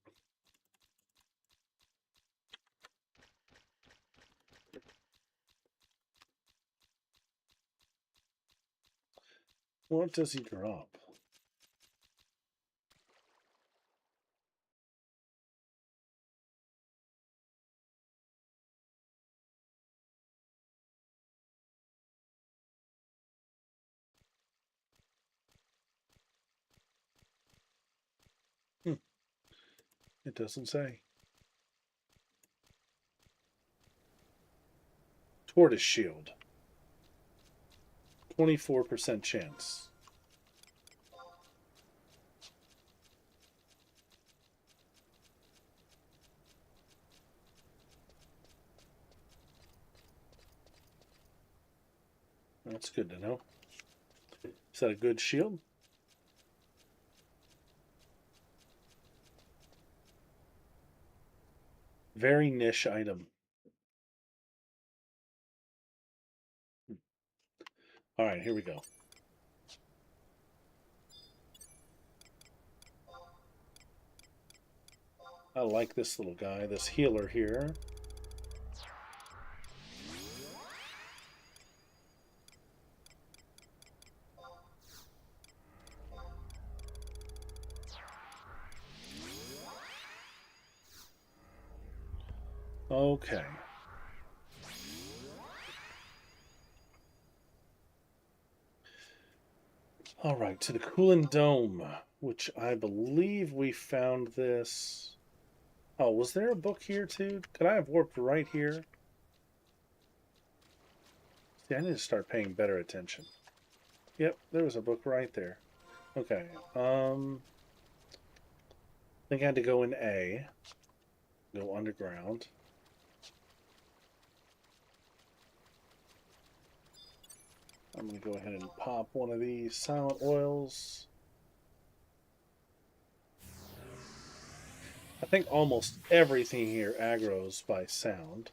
What does he drop? It doesn't say. Tortoise Shield. 24% chance. That's good to know. Is that a good shield? Very niche item. All right, here we go. I like this little guy, this healer here. Okay. All right, to the Cooling Dome, which I believe we found this. Oh, was there a book here too? Could I have warped right here? See, I need to start paying better attention. Yep, there was a book right there. Okay. I think I had to go in A. Go underground. I'm going to go ahead and pop one of these silent oils. I think almost everything here aggroes by sound.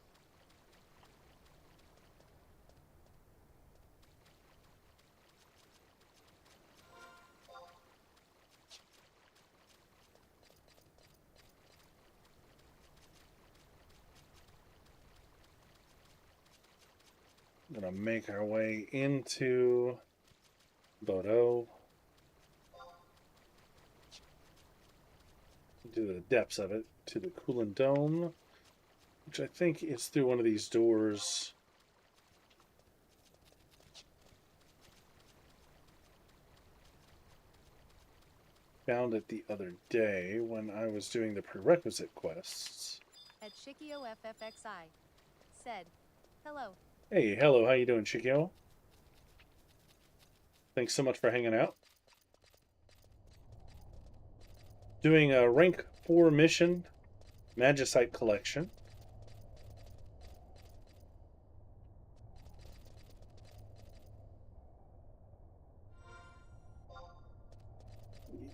I'm going to make our way into Bodo. To the depths of it, to the Cooling Dome, which I think is through one of these doors. Found it the other day when I was doing the prerequisite quests. At Shikio FFXI said, "Hello." Hey, hello, how you doing, Shikio? Thanks so much for hanging out. Doing a rank 4 mission, Magicite collection.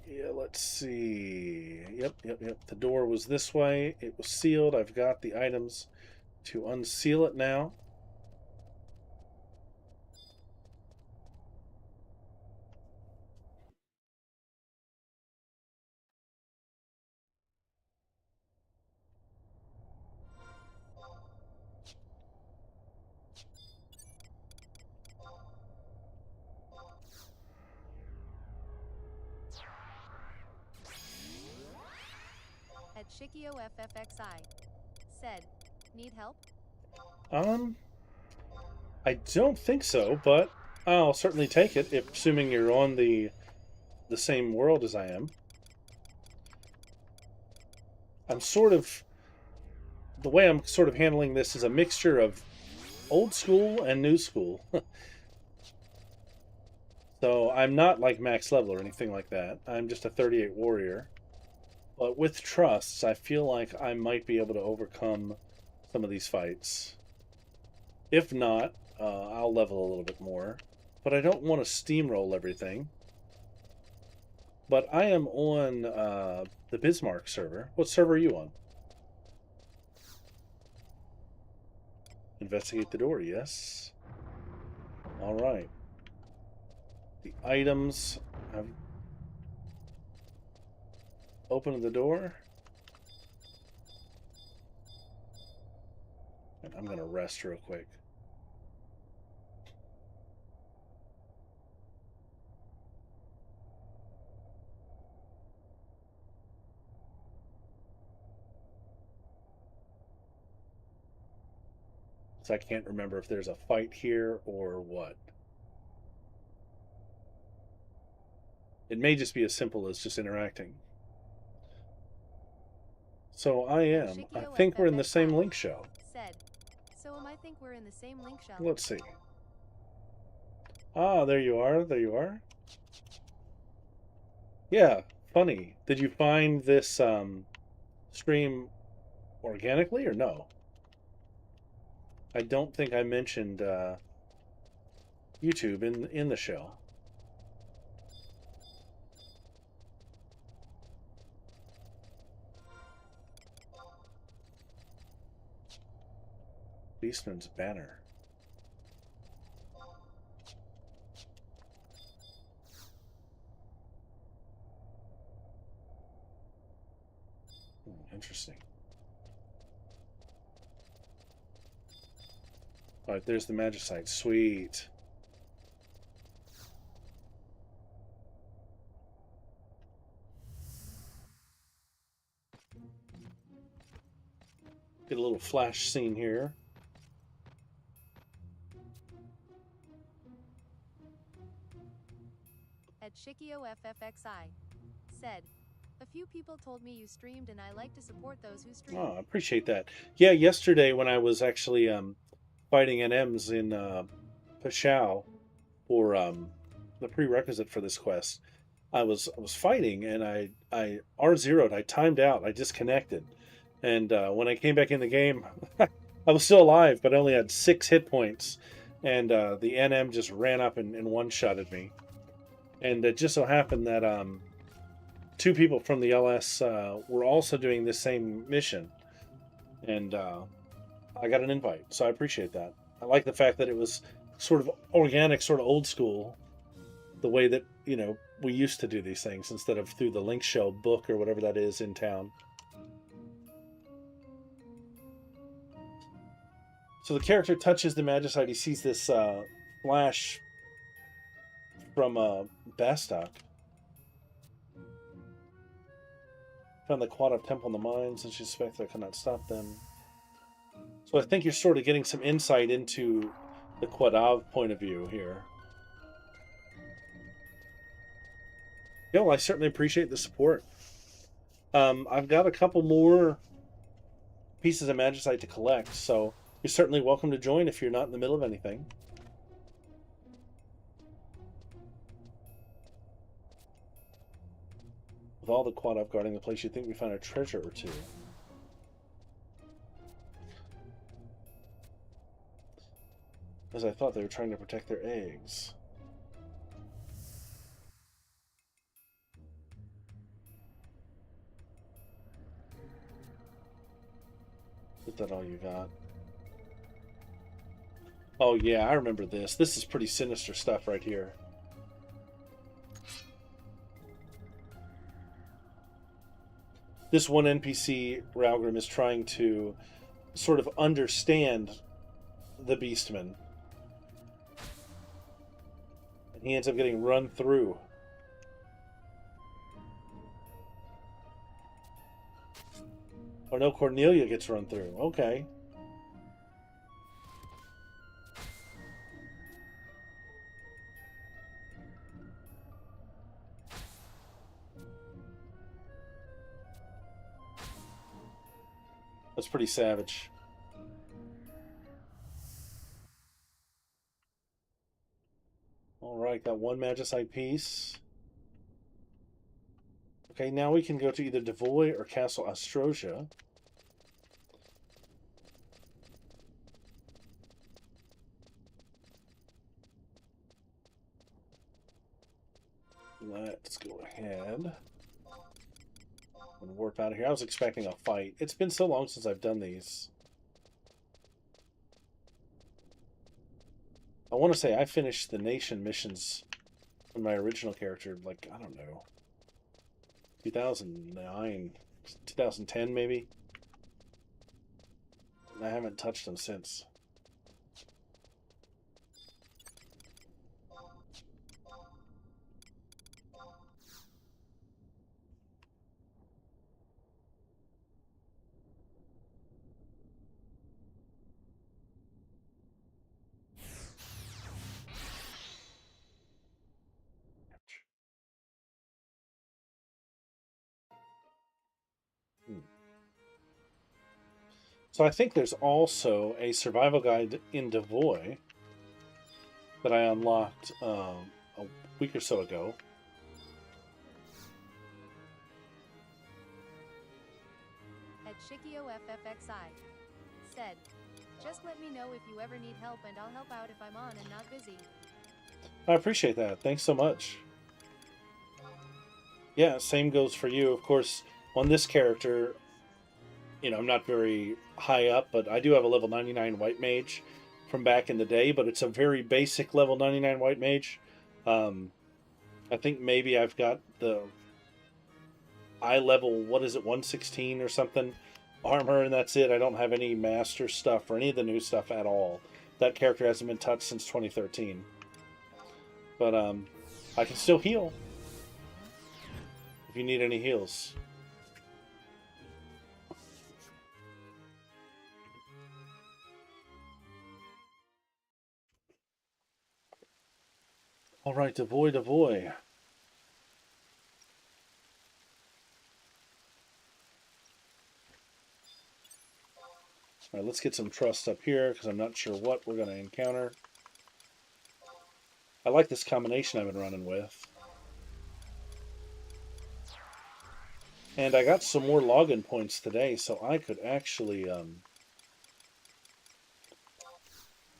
Yeah, let's see. Yep. The door was this way. It was sealed. I've got the items to unseal it now. At Shikio FFXI said, "Need help?" I don't think so, but I'll certainly take it, if assuming you're on the same world as I am. I'm sort of the way I'm sort of handling this is a mixture of old school and new school. So I'm not like max level or anything like that. I'm just a 38 warrior. But with trusts, I feel like I might be able to overcome some of these fights. If not, I'll level a little bit more. But I don't want to steamroll everything. But I am on the Bismarck server. What server are you on? Investigate the door, yes. All right. The items. I've opened the door. And I'm going to rest real quick. So I can't remember if there's a fight here or what. It may just be as simple as just interacting. So I am. I think we're in the same link show. Said, "So I think we're in the same link show." Let's see. Ah, there you are. There you are. Yeah, funny. Did you find this stream organically or no? I don't think I mentioned YouTube in the show. Beastman's banner. Interesting. All right, there's the Magicite. Sweet. Get a little flash scene here. At Shikio FFXI said, a few people told me you streamed and I like to support those who stream. Oh, I appreciate that. Yeah, yesterday when I was actually fighting NMs in Pashao for the prerequisite for this quest, I was fighting and I R0'd, I timed out, I disconnected. And when I came back in the game, I was still alive, but I only had 6 hit points. And the NM just ran up and one-shotted me. And it just so happened that 2 people from the LS were also doing this same mission. And I got an invite, so I appreciate that. I like the fact that it was sort of organic, sort of old school, the way that, you know, we used to do these things instead of through the link show book or whatever that is in town. So the character touches the Magicite. He sees this flash from Bastok. Found the Quad Temple in the mines, and she suspects I cannot stop them. So I think you're sort of getting some insight into the Quadav point of view here. Yeah, well, I certainly appreciate the support. I've got a couple more pieces of Magicite to collect, so you're certainly welcome to join if you're not in the middle of anything. With all the Quadav guarding the place, you'd think we found a treasure or two. As I thought, they were trying to protect their eggs. Is that all you got? Oh yeah, I remember this. This is pretty sinister stuff right here. This one NPC, Ralgrim, is trying to sort of understand the Beastman. And he ends up getting run through. Oh no, Cornelia gets run through. Okay. That's pretty savage. Alright, got one Magicite piece. Okay, now we can go to either Devoy or Castle Astrosia. Let's go ahead and warp out of here. I was expecting a fight. It's been so long since I've done these. I want to say I finished the Nation missions on my original character, like, I don't know, 2009, 2010 maybe. And I haven't touched them since. So I think there's also a survival guide in Devoy that I unlocked a week or so ago. At Shikio FFXI said, just let me know if you ever need help and I'll help out if I'm on and not busy. I appreciate that. Thanks so much. Yeah, same goes for you. Of course, on this character, you know, I'm not very high up, but I do have a level 99 White Mage from back in the day, but it's a very basic level 99 White Mage. I think maybe I've got the eye level, what is it, 116 or something, armor, and that's it. I don't have any master stuff or any of the new stuff at all. That character hasn't been touched since 2013. But I can still heal if you need any heals. All right, Devoy, Devoy. All right, let's get some trust up here because I'm not sure what we're going to encounter. I like this combination I've been running with. And I got some more login points today, so I could actually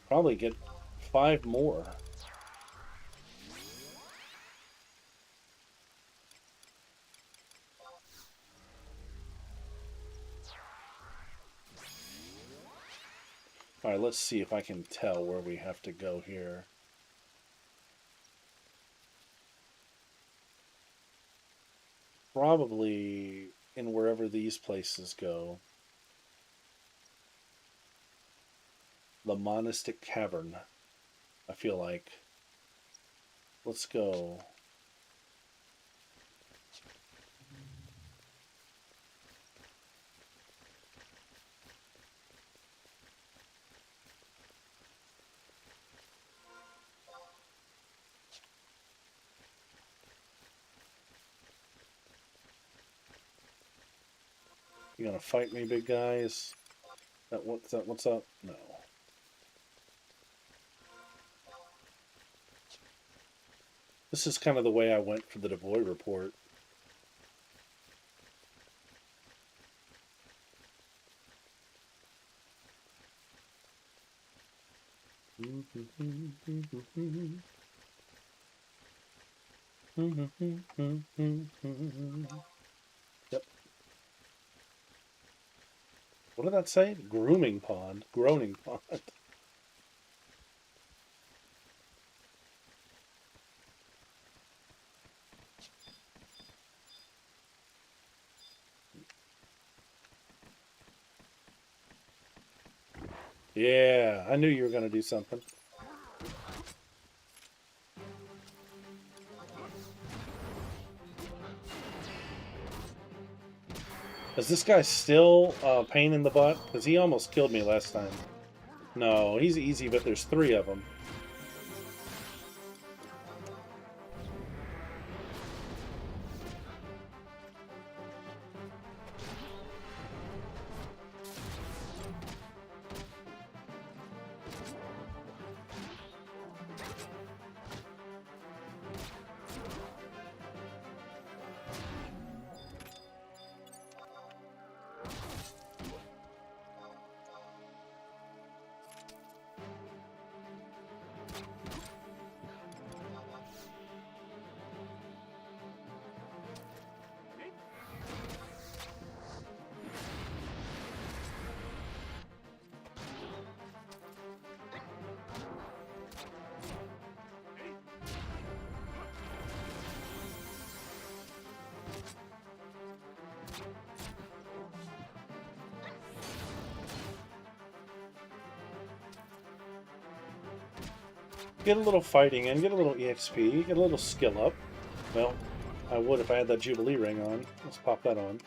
probably get 5 more. All right, let's see if I can tell where we have to go here. Probably in wherever these places go. The Monastic Cavern, I feel like. Let's go. You gonna fight me, big guys? What's up? No. This is kind of the way I went for the Devoy report. Yep. What did that say? Grooming pond. Groaning pond. Yeah, I knew you were going to do something. Is this guy still a pain in the butt? Because he almost killed me last time. No, he's easy, but there's 3 of them. Get a little fighting in, get a little EXP, get a little skill up. Well, I would if I had that Jubilee ring on. Let's pop that on.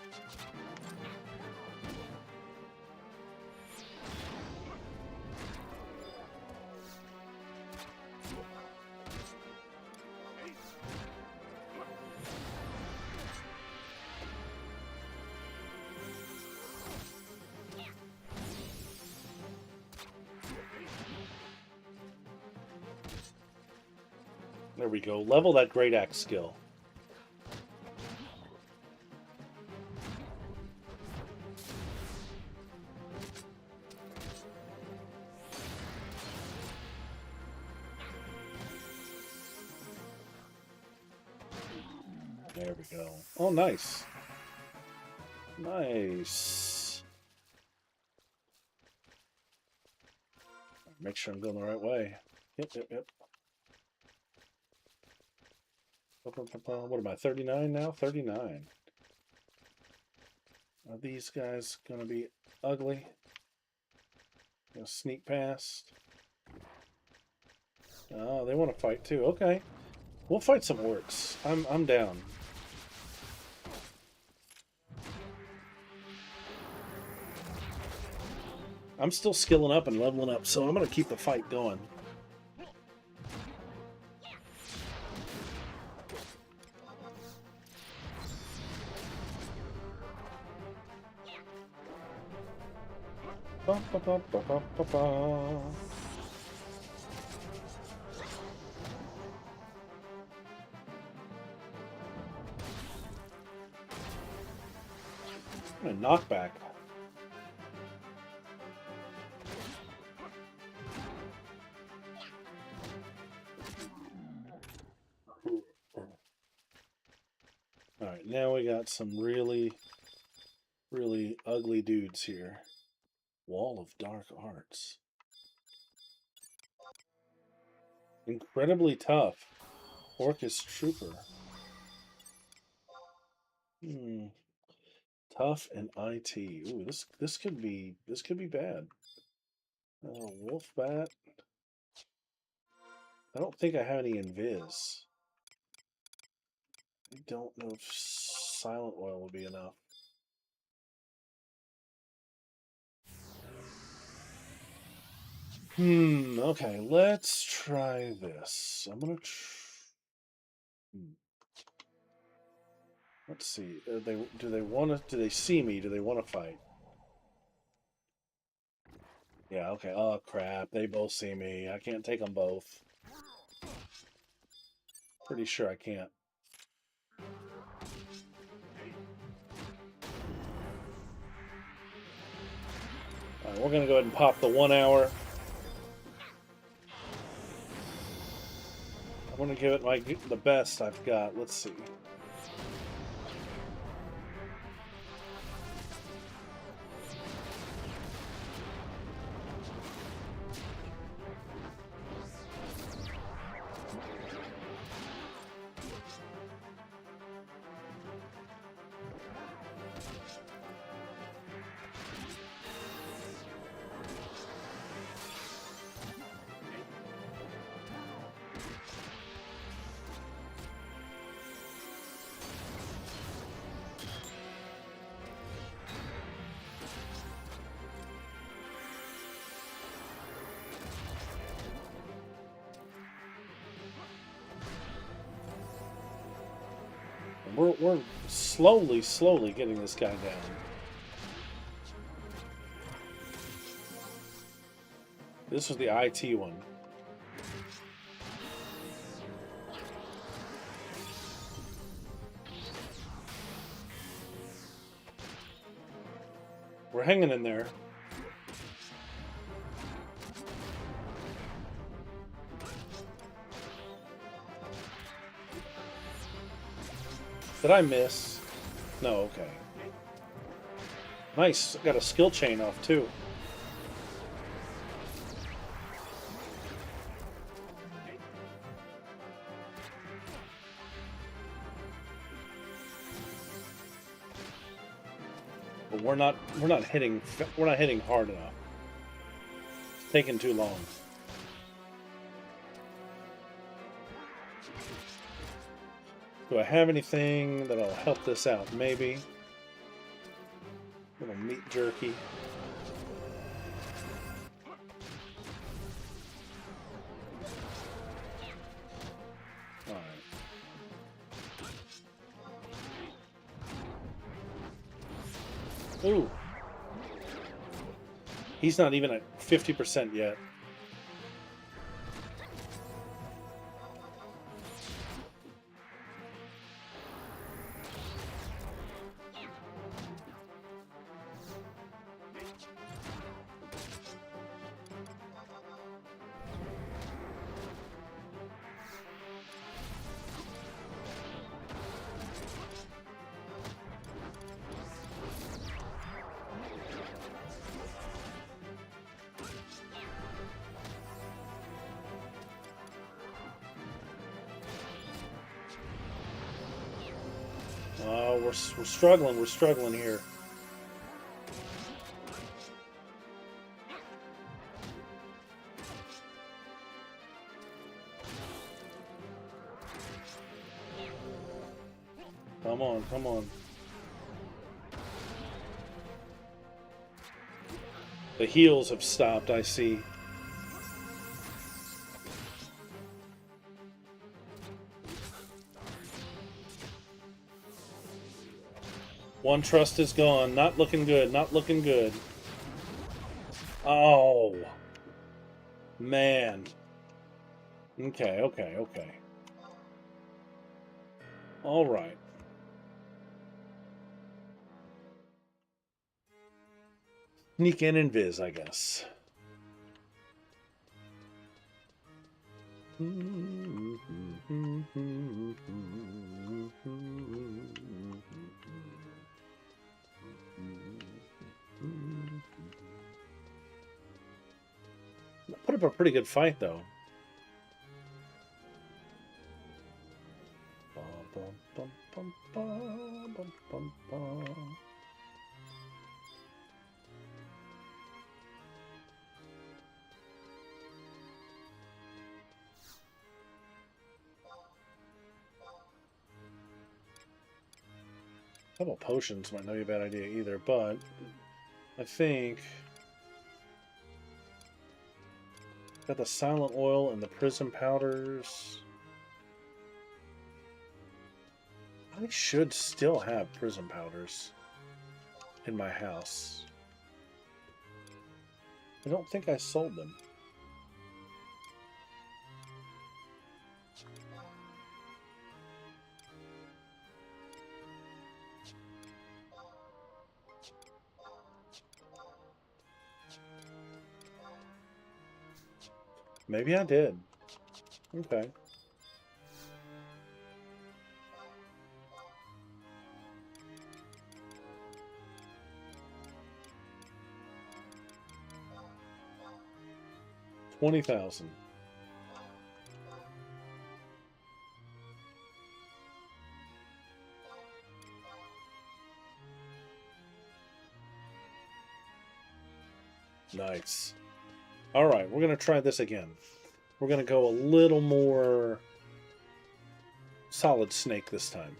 There we go. Level that Great Axe skill. There we go. Oh, nice. Nice. Make sure I'm going the right way. Yep. What am I, 39 now? 39. Are these guys going to be ugly? Gonna sneak past. Oh, they want to fight too. Okay. We'll fight some orcs. I'm down. I'm still skilling up and leveling up, so I'm going to keep the fight going. Ba, ba, ba, ba, ba, ba, ba. A knockback. Alright, now we got some really, really ugly dudes here. Wall of Dark Arts. Incredibly tough. Orcus Trooper. Tough and IT. Ooh, this could be bad. Wolf Bat. I don't think I have any invis. I don't know if Silent Oil will be enough. Okay, let's try this. I'm gonna let's see. Do they want to? Do they see me? Do they want to fight? Yeah. Okay. Oh crap! They both see me. I can't take them both. Pretty sure I can't. All right, we're gonna go ahead and pop the 1 hour. I'm gonna give it the best I've got. Let's see. We're slowly getting this guy down. This was the IT one. We're hanging in there. Did I miss? No, okay. Nice. Got a skill chain off too. But we're not hitting hard enough. It's taking too long. Do I have anything that'll help this out? Maybe. Little meat jerky. Alright. Ooh. He's not even at 50% yet. We're struggling. We're struggling here. Come on, come on. The heals have stopped, I see. One trust is gone. Not looking good. Not looking good. Oh, man. Okay, okay, okay. All right. Sneak in and viz, I guess. Put up a pretty good fight, though. Couple potions might not be a bad idea either, but I think got the silent oil and the prism powders. I should still have prism powders in my house. I don't think I sold them. Maybe I did. Okay. $20,000. Nice. All right, we're going to try this again. We're going to go a little more solid snake this time.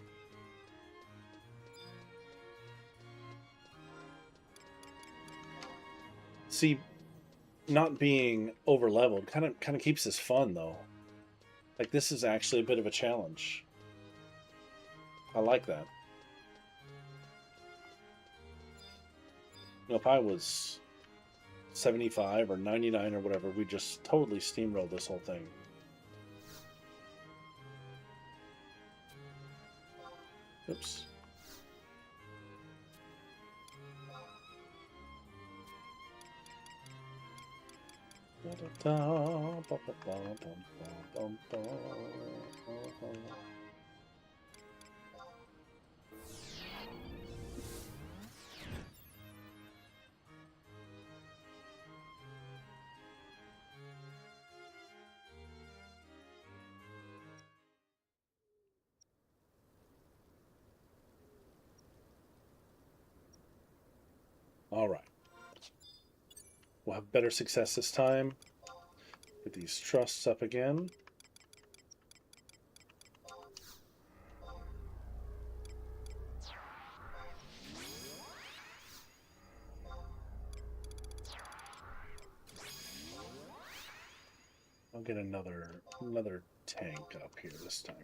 See, not being over leveled kind of keeps this fun though. Like this is actually a bit of a challenge. I like that. You know, if I was 75 or 99 or whatever, we just totally steamroll this whole thing. Oops. All right. We'll have better success this time. Get these trusts up again. I'll get another tank up here this time.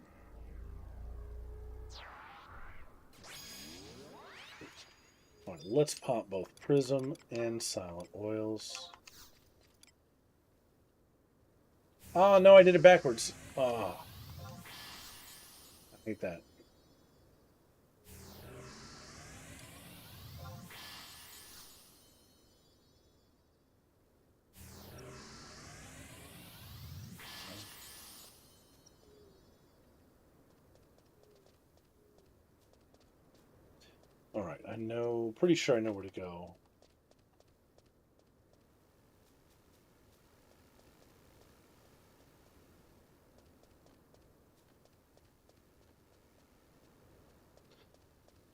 All right, let's pop both prism and silent oils. Oh no, I did it backwards. Oh, I hate that. All right, pretty sure I know where to go.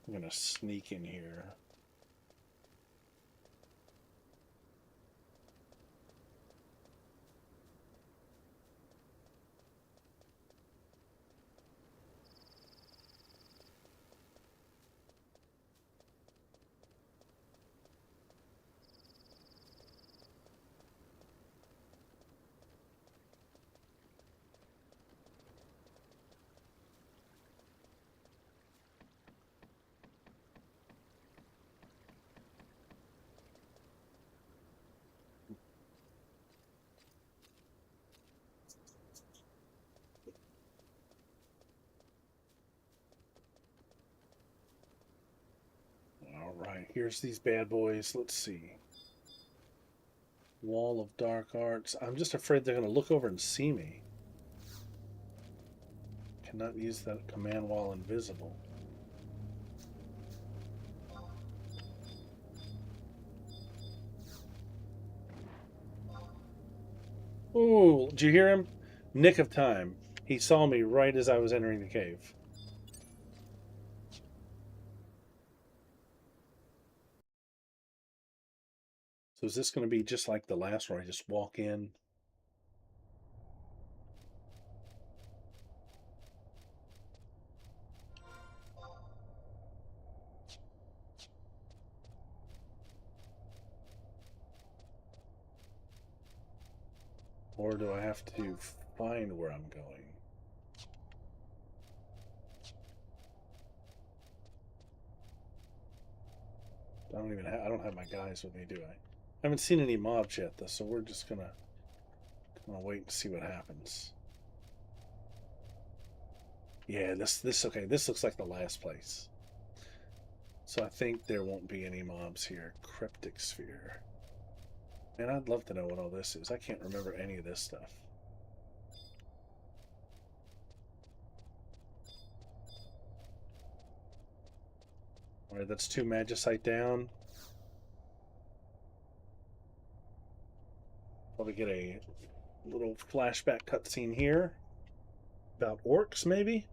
I'm gonna sneak in here. Alright, here's these bad boys. Let's see. Wall of Dark Arts. I'm just afraid they're going to look over and see me. Cannot use that command while invisible. Ooh, did you hear him? Nick of time. He saw me right as I was entering the cave. So is this going to be just like the last one? I just walk in? Or do I have to find where I'm going? I don't have my guys with me, do I? I haven't seen any mobs yet, though, so we're just gonna wait and see what happens. Yeah, okay, this looks like the last place. So I think there won't be any mobs here. Cryptic sphere. Man, I'd love to know what all this is. I can't remember any of this stuff. Alright, that's 2 Magicite down. Probably get a little flashback cutscene here. About orcs, maybe?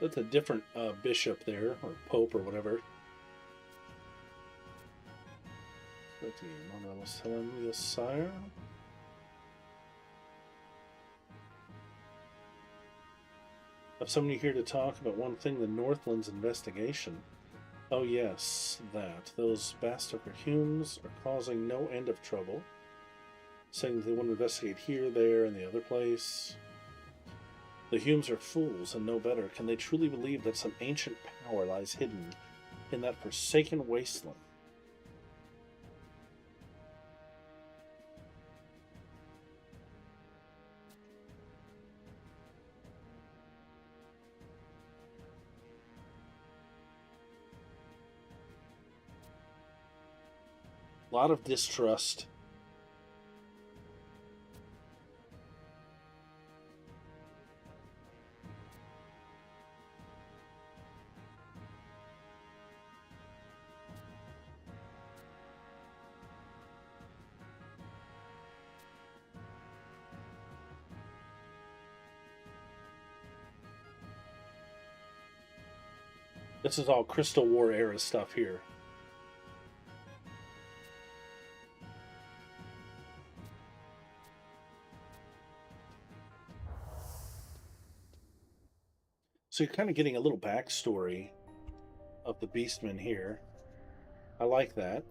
That's a different bishop there, or pope, or whatever. Sire. I've somebody here to talk about one thing, the Northlands investigation. Oh yes, that. Those bastard Humes are causing no end of trouble. Saying that they want to investigate here, there, and the other place. The Humes are fools and no better. Can they truly believe that some ancient power lies hidden in that forsaken wasteland? A lot of distrust. This is all Crystal War era stuff here. So you're kind of getting a little backstory of the Beastmen here. I like that.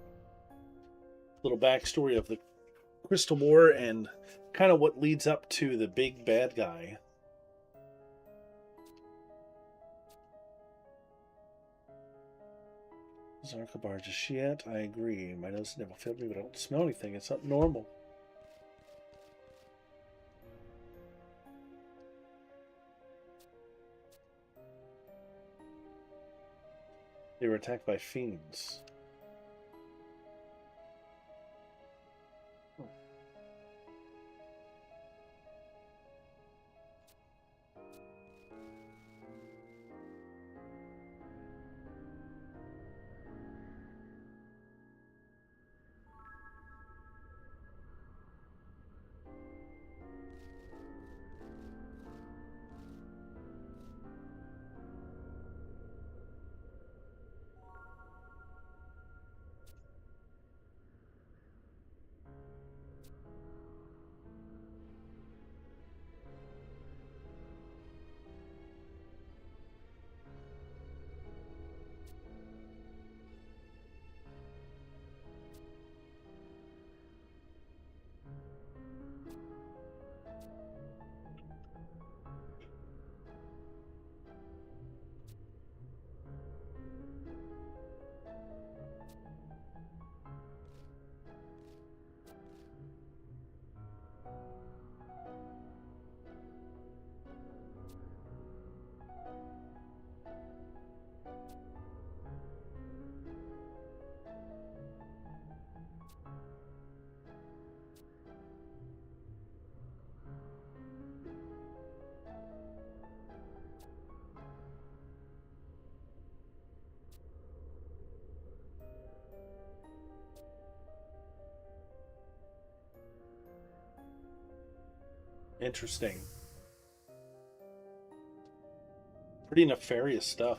Little backstory of the Crystal War and kind of what leads up to the big bad guy. Zarkabar just yet. I agree. My nose never failed me, but I don't smell anything. It's not normal. They were attacked by fiends. Interesting. Pretty nefarious stuff.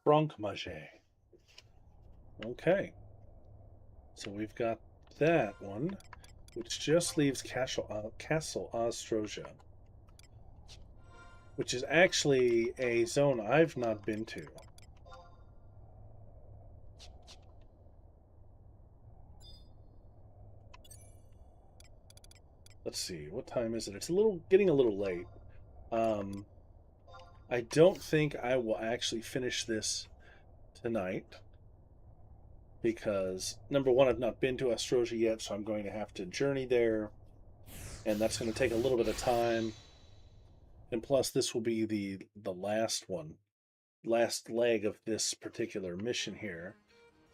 Francmager. Okay. So we've got that one, which just leaves Castle Ostrosia, which is actually a zone I've not been to. Let's see, what time is it? It's getting a little late. I don't think I will actually finish this tonight because number one, I've not been to Ostrosia yet, so I'm going to have to journey there, and that's going to take a little bit of time. And plus, this will be the last leg of this particular mission here.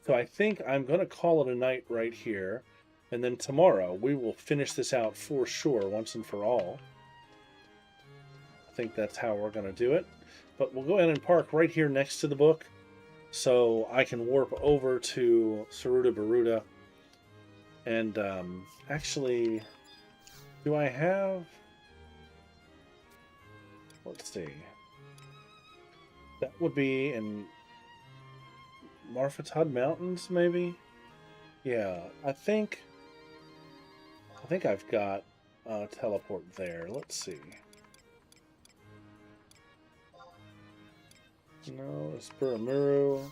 So I think I'm going to call it a night right here, and then tomorrow we will finish this out for sure, once and for all. I think that's how we're going to do it. But we'll go ahead and park right here next to the book, so I can warp over to Saruda Baruda. And actually, do I have... Let's see. That would be in Marfatad Mountains, maybe? Yeah, I think I've got a teleport there. Let's see. No, it's Buramuru.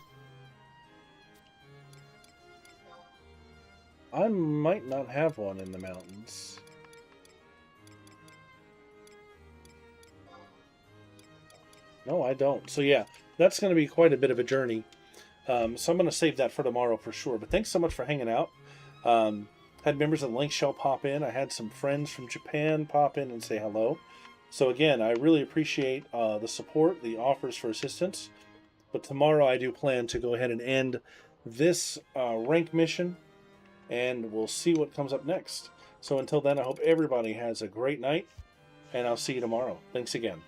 I might not have one in the mountains. No, I don't. So yeah, that's going to be quite a bit of a journey. So I'm going to save that for tomorrow for sure. But thanks so much for hanging out. Had members of the Link Shell pop in. I had some friends from Japan pop in and say hello. So again, I really appreciate the support, the offers for assistance. But tomorrow I do plan to go ahead and end this rank mission, and we'll see what comes up next. So until then, I hope everybody has a great night, and I'll see you tomorrow. Thanks again.